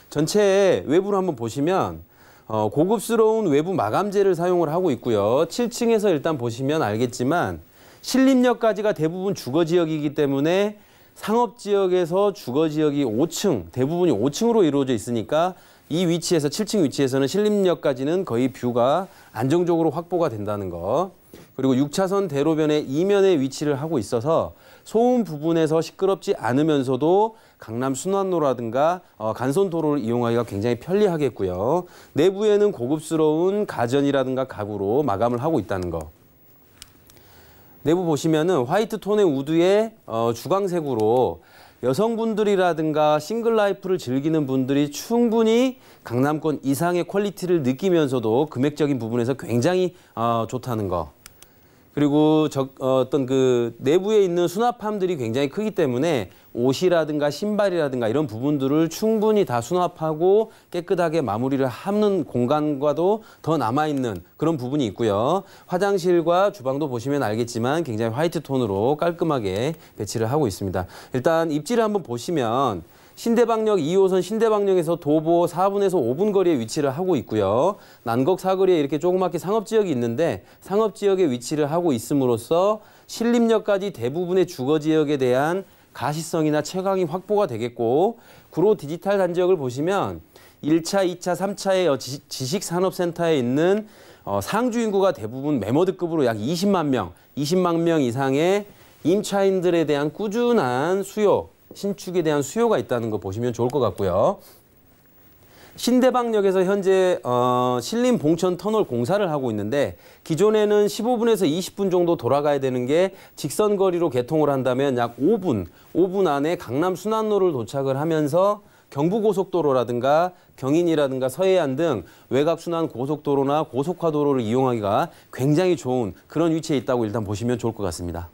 전체 외부를 한번 보시면 고급스러운 외부 마감재를 사용을 하고 있고요. 7층에서 일단 보시면 알겠지만 신림역까지가 대부분 주거지역이기 때문에 상업지역에서 주거지역이 5층, 대부분이 5층으로 이루어져 있으니까 이 위치에서 7층 위치에서는 신림역까지는 거의 뷰가 안정적으로 확보가 된다는 거. 그리고 6차선 대로변의 이면에 위치를 하고 있어서 소음 부분에서 시끄럽지 않으면서도 강남 순환로라든가 간선도로를 이용하기가 굉장히 편리하겠고요. 내부에는 고급스러운 가전이라든가 가구로 마감을 하고 있다는 거. 내부 보시면은 화이트 톤의 우드에 주광색으로 여성분들이라든가 싱글 라이프를 즐기는 분들이 충분히 강남권 이상의 퀄리티를 느끼면서도 금액적인 부분에서 굉장히 좋다는 거. 그리고 어떤 그 내부에 있는 수납함들이 굉장히 크기 때문에 옷이라든가 신발이라든가 이런 부분들을 충분히 다 수납하고 깨끗하게 마무리를 하는 공간과도 더 남아있는 그런 부분이 있고요. 화장실과 주방도 보시면 알겠지만 굉장히 화이트 톤으로 깔끔하게 배치를 하고 있습니다. 일단 입지를 한번 보시면 신대방역 2호선 신대방역에서 도보 4분에서 5분 거리에 위치를 하고 있고요. 난곡 사거리에 이렇게 조그맣게 상업지역이 있는데 상업지역에 위치를 하고 있음으로써 신림역까지 대부분의 주거지역에 대한 가시성이나 채광이 확보가 되겠고 구로 디지털 단지역을 보시면 1차, 2차, 3차의 지식산업센터에 있는 상주 인구가 대부분 매머드급으로 약 20만 명 이상의 임차인들에 대한 꾸준한 수요, 신축에 대한 수요가 있다는 거 보시면 좋을 것 같고요. 신대방역에서 현재 신림 봉천 터널 공사를 하고 있는데 기존에는 15분에서 20분 정도 돌아가야 되는 게 직선 거리로 개통을 한다면 약 5분 안에 강남 순환로를 도착을 하면서 경부고속도로라든가 경인이라든가 서해안 등 외곽순환 고속도로나 고속화도로를 이용하기가 굉장히 좋은 그런 위치에 있다고 일단 보시면 좋을 것 같습니다.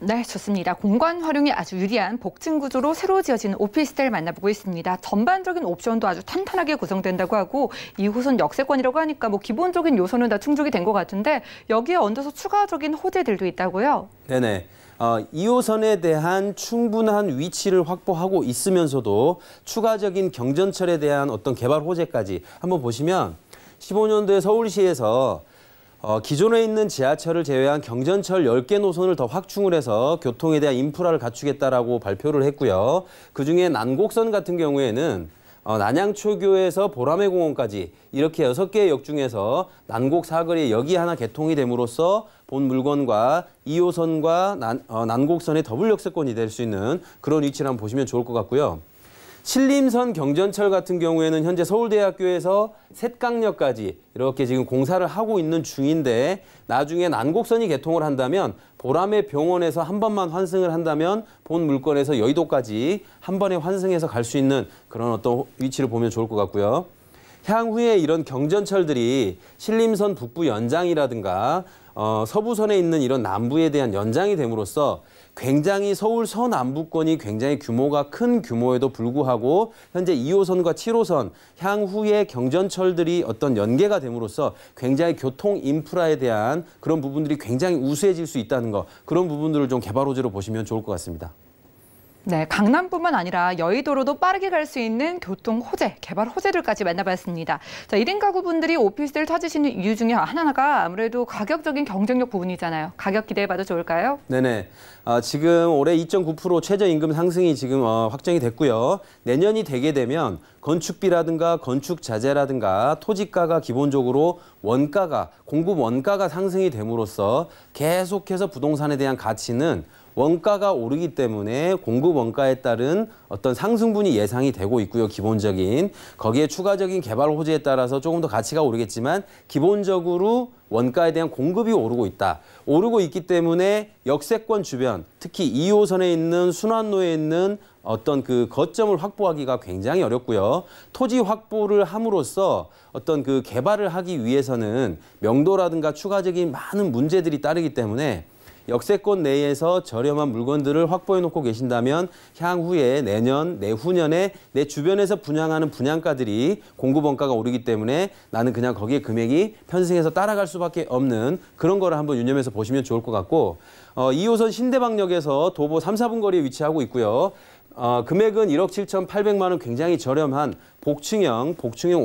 네, 좋습니다. 공간 활용이 아주 유리한 복층 구조로 새로 지어진 오피스텔 만나보고 있습니다. 전반적인 옵션도 아주 탄탄하게 구성된다고 하고 2호선 역세권이라고 하니까 뭐 기본적인 요소는 다 충족이 된 것 같은데 여기에 얹어서 추가적인 호재들도 있다고요? 네네. 2호선에 대한 충분한 위치를 확보하고 있으면서도 추가적인 경전철에 대한 어떤 개발 호재까지 한번 보시면 15년도에 서울시에서 기존에 있는 지하철을 제외한 경전철 10개 노선을 더 확충을 해서 교통에 대한 인프라를 갖추겠다라고 발표를 했고요. 그중에 난곡선 같은 경우에는 난양초교에서 보라매공원까지 이렇게 6개의 역 중에서 난곡 사거리에 역이 하나 개통이 됨으로써 본 물건과 2호선과 난곡선의 더블 역세권이 될 수 있는 그런 위치를 한번 보시면 좋을 것 같고요. 신림선 경전철 같은 경우에는 현재 서울대학교에서 셋강역까지 이렇게 지금 공사를 하고 있는 중인데 나중에 난곡선이 개통을 한다면 보라매 병원에서 한 번만 환승을 한다면 본 물건에서 여의도까지 한 번에 환승해서 갈 수 있는 그런 어떤 위치를 보면 좋을 것 같고요. 향후에 이런 경전철들이 신림선 북부 연장이라든가 서부선에 있는 이런 남부에 대한 연장이 됨으로써 굉장히 서울 서남부권이 굉장히 규모가 큰 규모에도 불구하고 현재 2호선과 7호선 향후에 경전철들이 어떤 연계가 됨으로써 굉장히 교통 인프라에 대한 그런 부분들이 굉장히 우수해질 수 있다는 거, 그런 부분들을 좀 개발 호재로 보시면 좋을 것 같습니다. 네, 강남뿐만 아니라 여의도로도 빠르게 갈 수 있는 교통 호재, 개발 호재들까지 만나봤습니다. 자, 1인 가구분들이 오피스텔을 찾으시는 이유 중에 하나가 아무래도 가격적인 경쟁력 부분이잖아요. 가격 기대해봐도 좋을까요? 네네. 지금 올해 2.9% 최저임금 상승이 지금 확정이 됐고요. 내년이 되게 되면 건축비라든가 건축 자재라든가 토지가가 기본적으로 원가가, 공급 원가가 상승이 됨으로써 계속해서 부동산에 대한 가치는 원가가 오르기 때문에 공급 원가에 따른 어떤 상승분이 예상이 되고 있고요. 기본적인. 거기에 추가적인 개발 호재에 따라서 조금 더 가치가 오르겠지만 기본적으로 원가에 대한 공급이 오르고 있다. 오르고 있기 때문에 역세권 주변, 특히 2호선에 있는 순환로에 있는 어떤 그 거점을 확보하기가 굉장히 어렵고요. 토지 확보를 함으로써 어떤 그 개발을 하기 위해서는 명도라든가 추가적인 많은 문제들이 따르기 때문에 역세권 내에서 저렴한 물건들을 확보해 놓고 계신다면 향후에 내년, 내후년에 내 주변에서 분양하는 분양가들이 공급 원가가 오르기 때문에 나는 그냥 거기에 금액이 편승해서 따라갈 수밖에 없는 그런 거를 한번 유념해서 보시면 좋을 것 같고 2호선 신대방역에서 도보 3, 4분 거리에 위치하고 있고요. 금액은 1억 7,800만 원 굉장히 저렴한 복층형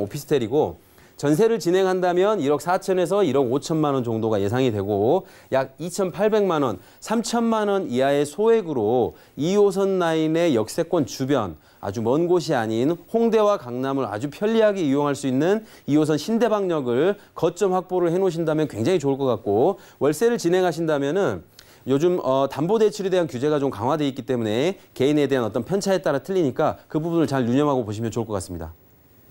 오피스텔이고 전세를 진행한다면 1억 4천에서 1억 5천만 원 정도가 예상이 되고 약 2,800만 원, 3천만 원 이하의 소액으로 2호선 라인의 역세권 주변 아주 먼 곳이 아닌 홍대와 강남을 아주 편리하게 이용할 수 있는 2호선 신대방역을 거점 확보를 해놓으신다면 굉장히 좋을 것 같고 월세를 진행하신다면은 요즘 담보대출에 대한 규제가 좀 강화되어 있기 때문에 개인에 대한 어떤 편차에 따라 틀리니까 그 부분을 잘 유념하고 보시면 좋을 것 같습니다.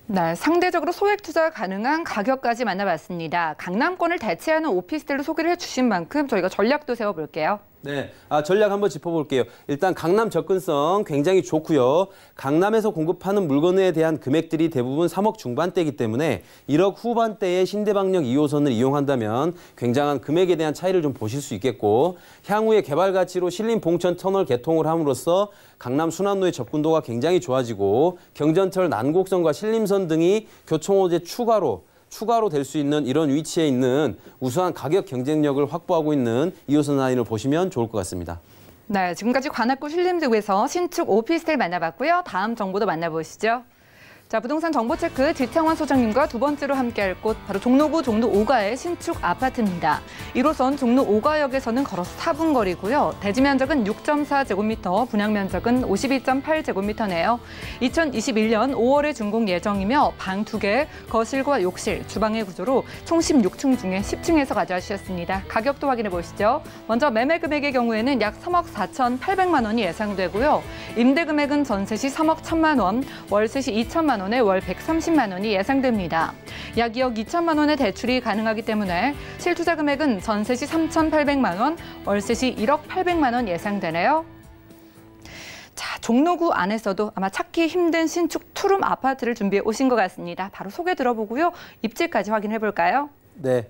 네, 상대적으로 소액 투자 가능한 가격까지 만나봤습니다. 강남권을 대체하는 오피스텔로 소개를 해주신 만큼 저희가 전략도 세워볼게요. 네, 전략 한번 짚어볼게요. 일단 강남 접근성 굉장히 좋고요. 강남에서 공급하는 물건에 대한 금액들이 대부분 3억 중반대이기 때문에 1억 후반대의 신대방역 2호선을 이용한다면 굉장한 금액에 대한 차이를 좀 보실 수 있겠고 향후에 개발 가치로 신림 봉천 터널 개통을 함으로써 강남 순환로의 접근도가 굉장히 좋아지고 경전철 난곡선과 신림선 등이 교통호재 추가로 될 수 있는 이런 위치에 있는 우수한 가격 경쟁력을 확보하고 있는 2호선 라인을 보시면 좋을 것 같습니다. 네, 지금까지 관악구 신림지구에서 신축 오피스텔 만나봤고요. 다음 정보도 만나보시죠. 자, 부동산 정보체크 지창원 소장님과 두 번째로 함께할 곳 바로 종로구 종로 5가의 신축 아파트입니다. 1호선 종로 5가역에서는 걸어서 4분 거리고요. 대지 면적은 6.4제곱미터, 분양 면적은 52.8제곱미터네요. 2021년 5월에 준공 예정이며 방 2개, 거실과 욕실, 주방의 구조로 총 16층 중에 10층에서 가져가셨습니다. 가격도 확인해 보시죠. 먼저 매매 금액의 경우에는 약 3억 4,800만 원이 예상되고요. 임대 금액은 전세 시 3억 1천만 원, 월세 시 2천만 원에 월 130만 원이 예상됩니다. 약 2억 2천만 원의 대출이 가능하기 때문에 실투자 금액은 전세 시 3,800만 원, 월세 시 1억 800만 원 예상되네요. 자, 종로구 안에서도 아마 찾기 힘든 신축 투룸 아파트를 준비해 오신 것 같습니다. 바로 소개 들어보고요. 입지까지 확인해 볼까요? 네,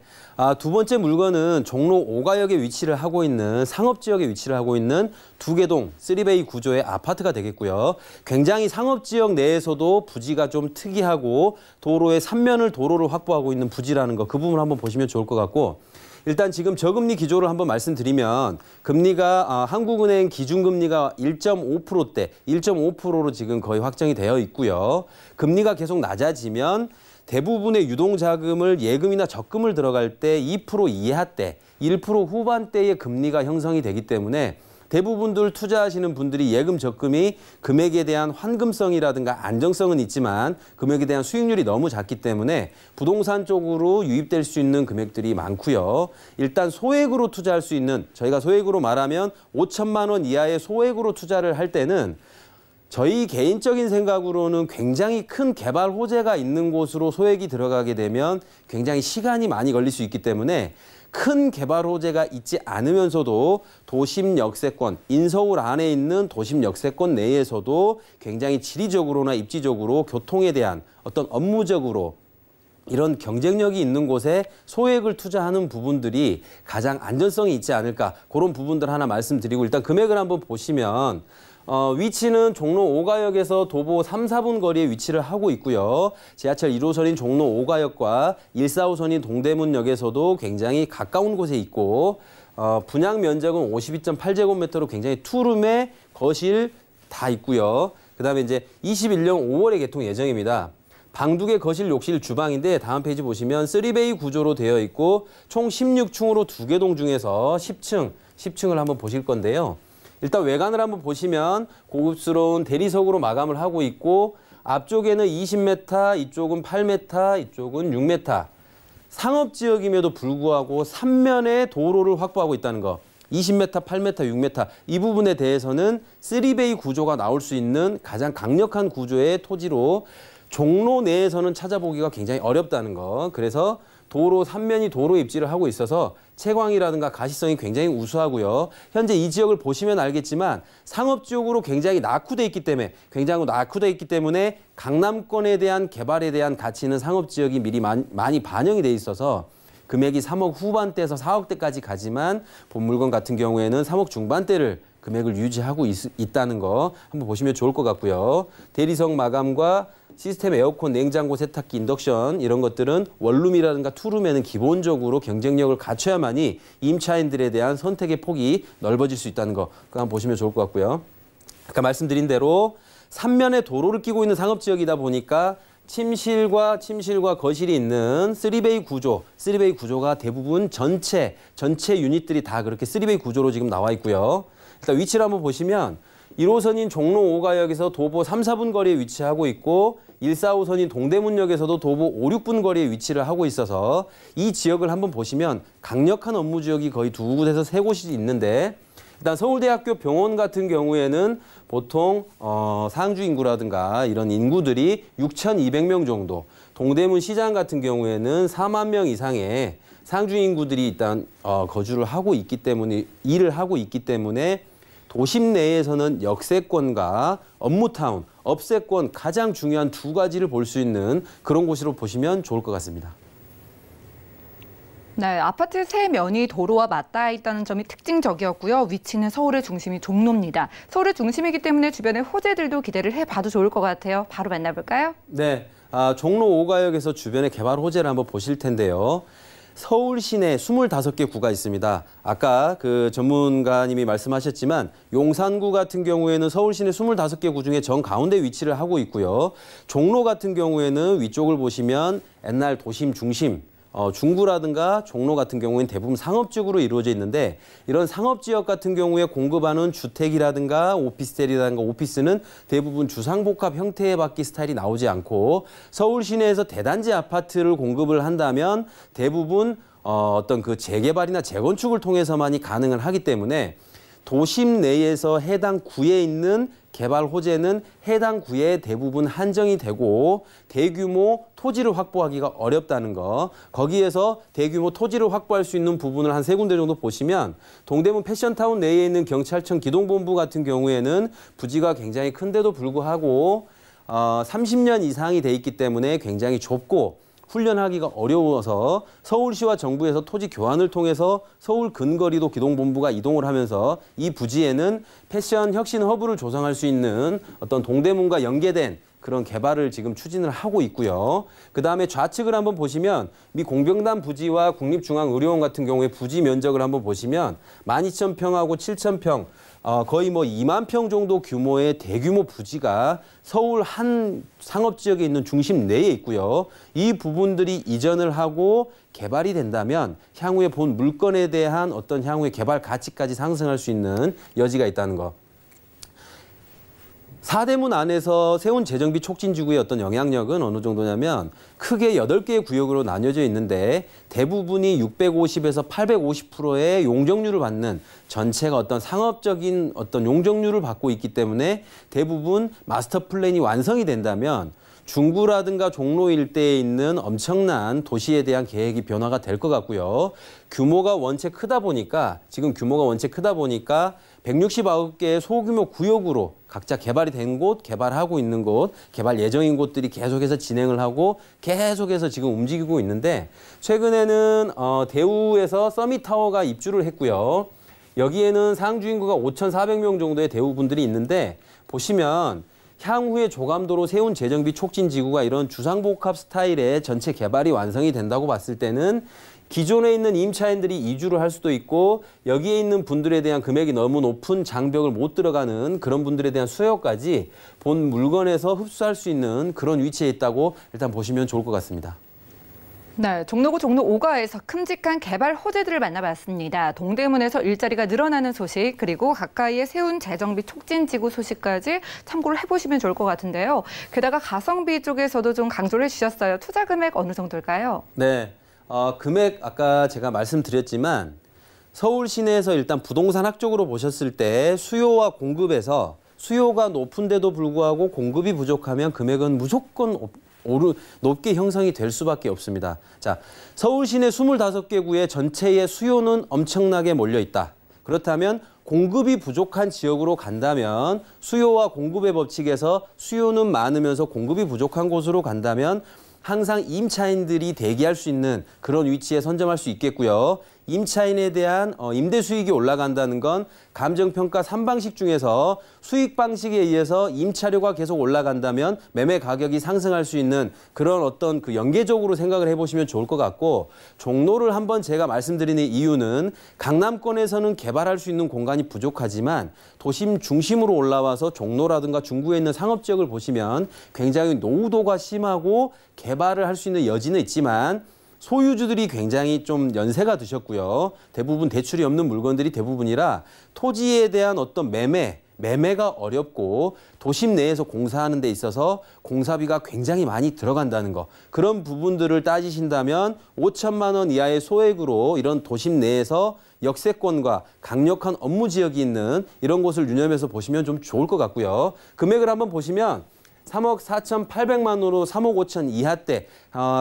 두 번째 물건은 종로 5가역에 위치를 하고 있는 상업지역에 위치를 하고 있는 2개동 3베이 구조의 아파트가 되겠고요. 굉장히 상업지역 내에서도 부지가 좀 특이하고 도로의 3면을 도로를 확보하고 있는 부지라는 거 그 부분을 한번 보시면 좋을 것 같고 일단 지금 저금리 기조를 한번 말씀드리면 금리가 한국은행 기준금리가 1.5%대, 1.5%로 지금 거의 확정이 되어 있고요. 금리가 계속 낮아지면 대부분의 유동자금을 예금이나 적금을 들어갈 때 2% 이하대, 1% 후반대의 금리가 형성이 되기 때문에 대부분들 투자하시는 분들이 예금 적금이 금액에 대한 환금성이라든가 안정성은 있지만 금액에 대한 수익률이 너무 작기 때문에 부동산 쪽으로 유입될 수 있는 금액들이 많고요. 일단 소액으로 투자할 수 있는 저희가 소액으로 말하면 5천만 원 이하의 소액으로 투자를 할 때는 저희 개인적인 생각으로는 굉장히 큰 개발 호재가 있는 곳으로 소액이 들어가게 되면 굉장히 시간이 많이 걸릴 수 있기 때문에 큰 개발 호재가 있지 않으면서도 도심 역세권, 인서울 안에 있는 도심 역세권 내에서도 굉장히 지리적으로나 입지적으로 교통에 대한 어떤 업무적으로 이런 경쟁력이 있는 곳에 소액을 투자하는 부분들이 가장 안전성이 있지 않을까, 그런 부분들 하나 말씀드리고, 일단 금액을 한번 보시면 위치는 종로 5가역에서 도보 3, 4분 거리에 위치를 하고 있고요. 지하철 1호선인 종로 5가역과 1, 4호선인 동대문역에서도 굉장히 가까운 곳에 있고, 분양 면적은 52.8제곱미터로 굉장히 투룸에 거실 다 있고요. 그다음에 이제 21년 5월에 개통 예정입니다. 방 2개, 거실, 욕실, 주방인데 다음 페이지 보시면 3베이 구조로 되어 있고 총 16층으로 2개 동 중에서 10층을 한번 보실 건데요. 일단 외관을 한번 보시면 고급스러운 대리석으로 마감을 하고 있고, 앞쪽에는 20m, 이쪽은 8m, 이쪽은 6m. 상업지역임에도 불구하고 3면의 도로를 확보하고 있다는 거. 20m, 8m, 6m 이 부분에 대해서는 3베이 구조가 나올 수 있는 가장 강력한 구조의 토지로 종로 내에서는 찾아보기가 굉장히 어렵다는 거. 그래서 도로 3면이 도로 입지를 하고 있어서 채광이라든가 가시성이 굉장히 우수하고요. 현재 이 지역을 보시면 알겠지만 상업지역으로 굉장히 낙후돼 있기 때문에 강남권에 대한 개발에 대한 가치 있는 상업지역이 미리 많이 반영이 돼 있어서 금액이 3억 후반대에서 4억대까지 가지만 본 물건 같은 경우에는 3억 중반대를 금액을 유지하고 있다는 거 한번 보시면 좋을 것 같고요. 대리석 마감과 시스템 에어컨, 냉장고, 세탁기, 인덕션 이런 것들은 원룸이라든가 투룸에는 기본적으로 경쟁력을 갖춰야만이 임차인들에 대한 선택의 폭이 넓어질 수 있다는 거 그거 한번 보시면 좋을 것 같고요. 아까 말씀드린 대로 3면에 도로를 끼고 있는 상업지역이다 보니까 침실과 거실이 있는 3베이 구조가 대부분 전체 유닛들이 다 그렇게 3베이 구조로 지금 나와 있고요. 일단 위치를 한번 보시면 1호선인 종로 5가역에서 도보 3, 4분 거리에 위치하고 있고 1, 4호선인 동대문역에서도 도보 5, 6분 거리에 위치를 하고 있어서 이 지역을 한번 보시면 강력한 업무 지역이 거의 2곳에서 3곳이 있는데, 일단 서울대학교 병원 같은 경우에는 보통 상주 인구라든가 이런 인구들이 6,200명 정도, 동대문 시장 같은 경우에는 4만 명 이상의 상주 인구들이 일단 거주를 하고 있기 때문에, 일을 하고 있기 때문에 도심 내에서는 역세권과 업무타운, 업세권 가장 중요한 두 가지를 볼 수 있는 그런 곳으로 보시면 좋을 것 같습니다. 네, 아파트 세 면이 도로와 맞닿아 있다는 점이 특징적이었고요. 위치는 서울의 중심이 종로입니다. 서울의 중심이기 때문에 주변의 호재들도 기대를 해봐도 좋을 것 같아요. 바로 만나볼까요? 네, 종로 5가역에서 주변의 개발 호재를 한번 보실 텐데요. 서울 시내 25개 구가 있습니다. 아까 그 전문가님이 말씀하셨지만 용산구 같은 경우에는 서울 시내 25개 구 중에 정 가운데 위치를 하고 있고요. 종로 같은 경우에는 위쪽을 보시면 옛날 도심 중심, 중구라든가 종로 같은 경우에는 대부분 상업지역으로 이루어져 있는데, 이런 상업지역 같은 경우에 공급하는 주택이라든가 오피스텔이라든가 오피스는 대부분 주상복합 형태의 밖에 스타일이 나오지 않고, 서울 시내에서 대단지 아파트를 공급을 한다면 대부분 어떤 그 재개발이나 재건축을 통해서만이 가능을 하기 때문에 도심 내에서 해당 구에 있는 개발 호재는 해당 구에 대부분 한정이 되고 대규모 토지를 확보하기가 어렵다는 거. 거기에서 대규모 토지를 확보할 수 있는 부분을 한 3군데 정도 보시면, 동대문 패션타운 내에 있는 경찰청 기동본부 같은 경우에는 부지가 굉장히 큰데도 불구하고 30년 이상이 돼 있기 때문에 굉장히 좁고 훈련하기가 어려워서 서울시와 정부에서 토지 교환을 통해서 서울 근거리도 기동본부가 이동을 하면서 이 부지에는 패션 혁신 허브를 조성할 수 있는 어떤 동대문과 연계된 그런 개발을 지금 추진을 하고 있고요. 그다음에 좌측을 한번 보시면 미 공병단 부지와 국립중앙의료원 같은 경우에 부지 면적을 한번 보시면 12,000평하고 7,000평, 거의 뭐 2만 평 정도 규모의 대규모 부지가 서울 한 상업지역에 있는 중심 내에 있고요. 이 부분들이 이전을 하고 개발이 된다면 향후에 본 물건에 대한 어떤 향후의 개발 가치까지 상승할 수 있는 여지가 있다는 거. 사대문 안에서 세운 재정비 촉진지구의 어떤 영향력은 어느 정도냐면 크게 8개의 구역으로 나뉘어져 있는데 대부분이 650에서 850%의 용적률을 받는 전체가 어떤 상업적인 어떤 용적률을 받고 있기 때문에 대부분 마스터 플랜이 완성이 된다면 중구라든가 종로 일대에 있는 엄청난 도시에 대한 계획이 변화가 될 것 같고요. 규모가 원체 크다 보니까 169개의 소규모 구역으로 각자 개발이 된 곳, 개발하고 있는 곳, 개발 예정인 곳들이 계속해서 진행을 하고 계속해서 지금 움직이고 있는데 최근에는 대우에서 서밋타워가 입주를 했고요. 여기에는 상주 인구가 5,400명 정도의 대우분들이 있는데 보시면 향후에 조감도로 세운 재정비 촉진지구가 이런 주상복합 스타일의 전체 개발이 완성이 된다고 봤을 때는 기존에 있는 임차인들이 이주를 할 수도 있고 여기에 있는 분들에 대한 금액이 너무 높은 장벽을 못 들어가는 그런 분들에 대한 수요까지 본 물건에서 흡수할 수 있는 그런 위치에 있다고 일단 보시면 좋을 것 같습니다. 네, 종로구 종로 5가에서 큼직한 개발 호재들을 만나봤습니다. 동대문에서 일자리가 늘어나는 소식, 그리고 가까이에 세운 재정비 촉진지구 소식까지 참고를 해보시면 좋을 것 같은데요. 게다가 가성비 쪽에서도 좀 강조를 해주셨어요. 투자 금액 어느 정도일까요? 네, 금액 아까 제가 말씀드렸지만 서울 시내에서 일단 부동산 학적으로 보셨을 때 수요와 공급에서 수요가 높은데도 불구하고 공급이 부족하면 금액은 무조건 높게 형성이 될 수밖에 없습니다. 자, 서울 시내 25개 구의 전체의 수요는 엄청나게 몰려 있다. 그렇다면 공급이 부족한 지역으로 간다면 수요와 공급의 법칙에서 수요는 많으면서 공급이 부족한 곳으로 간다면 항상 임차인들이 대기할 수 있는 그런 위치에 선점할 수 있겠고요. 임차인에 대한 임대 수익이 올라간다는 건 감정평가 3방식 중에서 수익 방식에 의해서 임차료가 계속 올라간다면 매매 가격이 상승할 수 있는 그런 어떤 그 연계적으로 생각을 해보시면 좋을 것 같고 종로를 한번 제가 말씀드리는 이유는 강남권에서는 개발할 수 있는 공간이 부족하지만 도심 중심으로 올라와서 종로라든가 중구에 있는 상업지역을 보시면 굉장히 노후도가 심하고 개발을 할 수 있는 여지는 있지만 소유주들이 굉장히 좀 연세가 드셨고요. 대부분 대출이 없는 물건들이 대부분이라 토지에 대한 어떤 매매가 어렵고 도심 내에서 공사하는 데 있어서 공사비가 굉장히 많이 들어간다는 거. 그런 부분들을 따지신다면 5천만 원 이하의 소액으로 이런 도심 내에서 역세권과 강력한 업무 지역이 있는 이런 곳을 유념해서 보시면 좀 좋을 것 같고요. 금액을 한번 보시면 3억 4,800만 원으로 3억 5천 이하대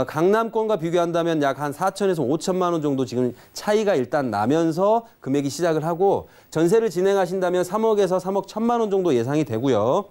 강남권과 비교한다면 약 한 4천에서 5천만 원 정도 지금 차이가 일단 나면서 금액이 시작을 하고 전세를 진행하신다면 3억에서 3억 1천만 원 정도 예상이 되고요.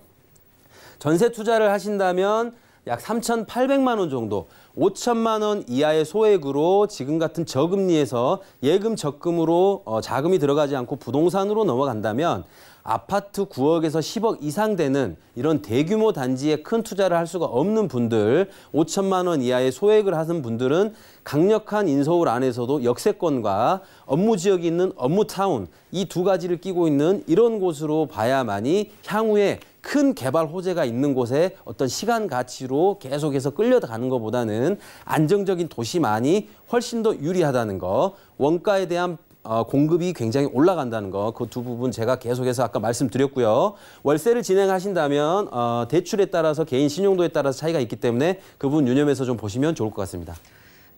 전세 투자를 하신다면 약 3,800만 원 정도 5천만 원 이하의 소액으로 지금 같은 저금리에서 예금 적금으로 자금이 들어가지 않고 부동산으로 넘어간다면 아파트 9억에서 10억 이상 되는 이런 대규모 단지에 큰 투자를 할 수가 없는 분들 5천만 원 이하의 소액을 하신 분들은 강력한 인서울 안에서도 역세권과 업무 지역이 있는 업무타운 이 두 가지를 끼고 있는 이런 곳으로 봐야만이 향후에 큰 개발 호재가 있는 곳에 어떤 시간 가치로 계속해서 끌려가는 것보다는 안정적인 도시만이 훨씬 더 유리하다는 거, 원가에 대한 공급이 굉장히 올라간다는 거, 그 두 부분 제가 계속해서 아까 말씀드렸고요. 월세를 진행하신다면 대출에 따라서 개인 신용도에 따라서 차이가 있기 때문에 그 부분 유념해서 좀 보시면 좋을 것 같습니다.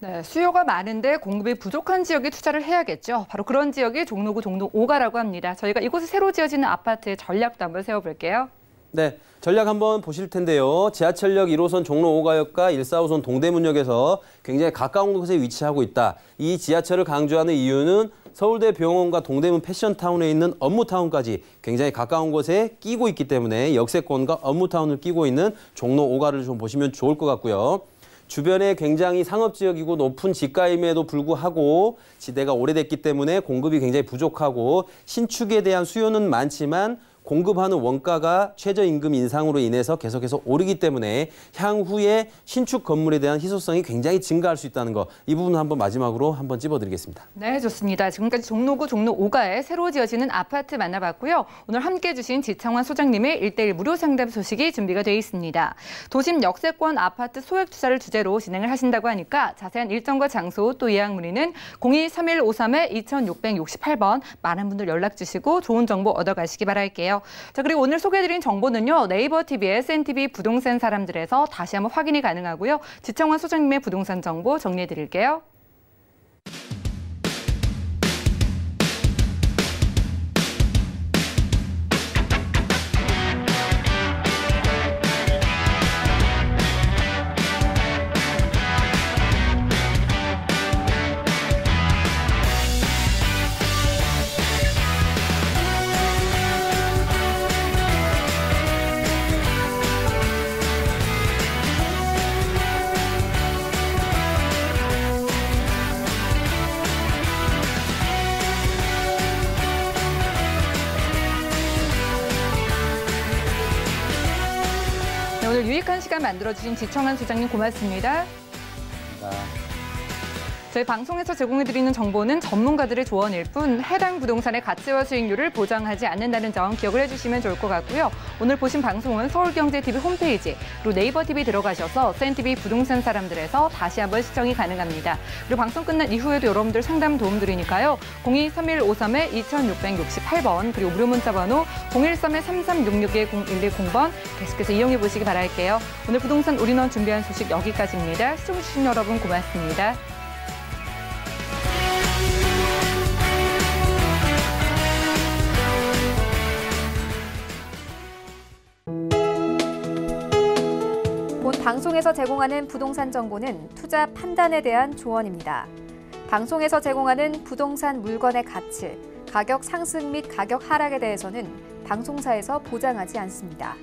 네, 수요가 많은데 공급이 부족한 지역에 투자를 해야겠죠. 바로 그런 지역이 종로구 종로 5가라고 합니다. 저희가 이곳에 새로 지어지는 아파트의 전략도 한번 세워볼게요. 네, 전략 한번 보실 텐데요. 지하철역 1호선 종로 5가역과 145선 동대문역에서 굉장히 가까운 곳에 위치하고 있다. 이 지하철을 강조하는 이유는 서울대 병원과 동대문 패션타운에 있는 업무타운까지 굉장히 가까운 곳에 끼고 있기 때문에 역세권과 업무타운을 끼고 있는 종로 5가를 좀 보시면 좋을 것 같고요. 주변에 굉장히 상업지역이고 높은 지가임에도 불구하고 지대가 오래됐기 때문에 공급이 굉장히 부족하고 신축에 대한 수요는 많지만 공급하는 원가가 최저임금 인상으로 인해서 계속해서 오르기 때문에 향후에 신축 건물에 대한 희소성이 굉장히 증가할 수 있다는 거, 이 부분 한번 마지막으로 한번 찝어드리겠습니다. 네, 좋습니다. 지금까지 종로구 종로 5가에 새로 지어지는 아파트 만나봤고요. 오늘 함께해 주신 지창환 소장님의 1:1 무료 상담 소식이 준비가 되어 있습니다. 도심 역세권 아파트 소액 투자를 주제로 진행을 하신다고 하니까 자세한 일정과 장소 또 예약 문의는 02-3153-2668번 많은 분들 연락 주시고 좋은 정보 얻어가시기 바랄게요. 있는데요. 자, 그리고 오늘 소개해드린 정보는요. 네이버 TV, SNTV 부동산 사람들에서 다시 한번 확인이 가능하고요. 지청환 소장님의 부동산 정보 정리해드릴게요. 오늘 유익한 시간 만들어주신 지청환 소장님 고맙습니다. 저희 방송에서 제공해드리는 정보는 전문가들의 조언일 뿐 해당 부동산의 가치와 수익률을 보장하지 않는다는 점 기억을 해주시면 좋을 것 같고요. 오늘 보신 방송은 서울경제TV 홈페이지 그리고 네이버TV 들어가셔서 SNTV 부동산 사람들에서 다시 한번 시청이 가능합니다. 그리고 방송 끝난 이후에도 여러분들 상담 도움 드리니까요. 02-3153-2668번 그리고 무료 문자 번호 013-3366-0110번 계속해서 이용해 보시기 바랄게요. 오늘 부동산 올인원 준비한 소식 여기까지입니다. 시청해주신 여러분 고맙습니다. 본 방송에서 제공하는 부동산 정보는 투자 판단에 대한 조언입니다. 방송에서 제공하는 부동산 물건의 가치, 가격 상승 및 가격 하락에 대해서는 방송사에서 보장하지 않습니다.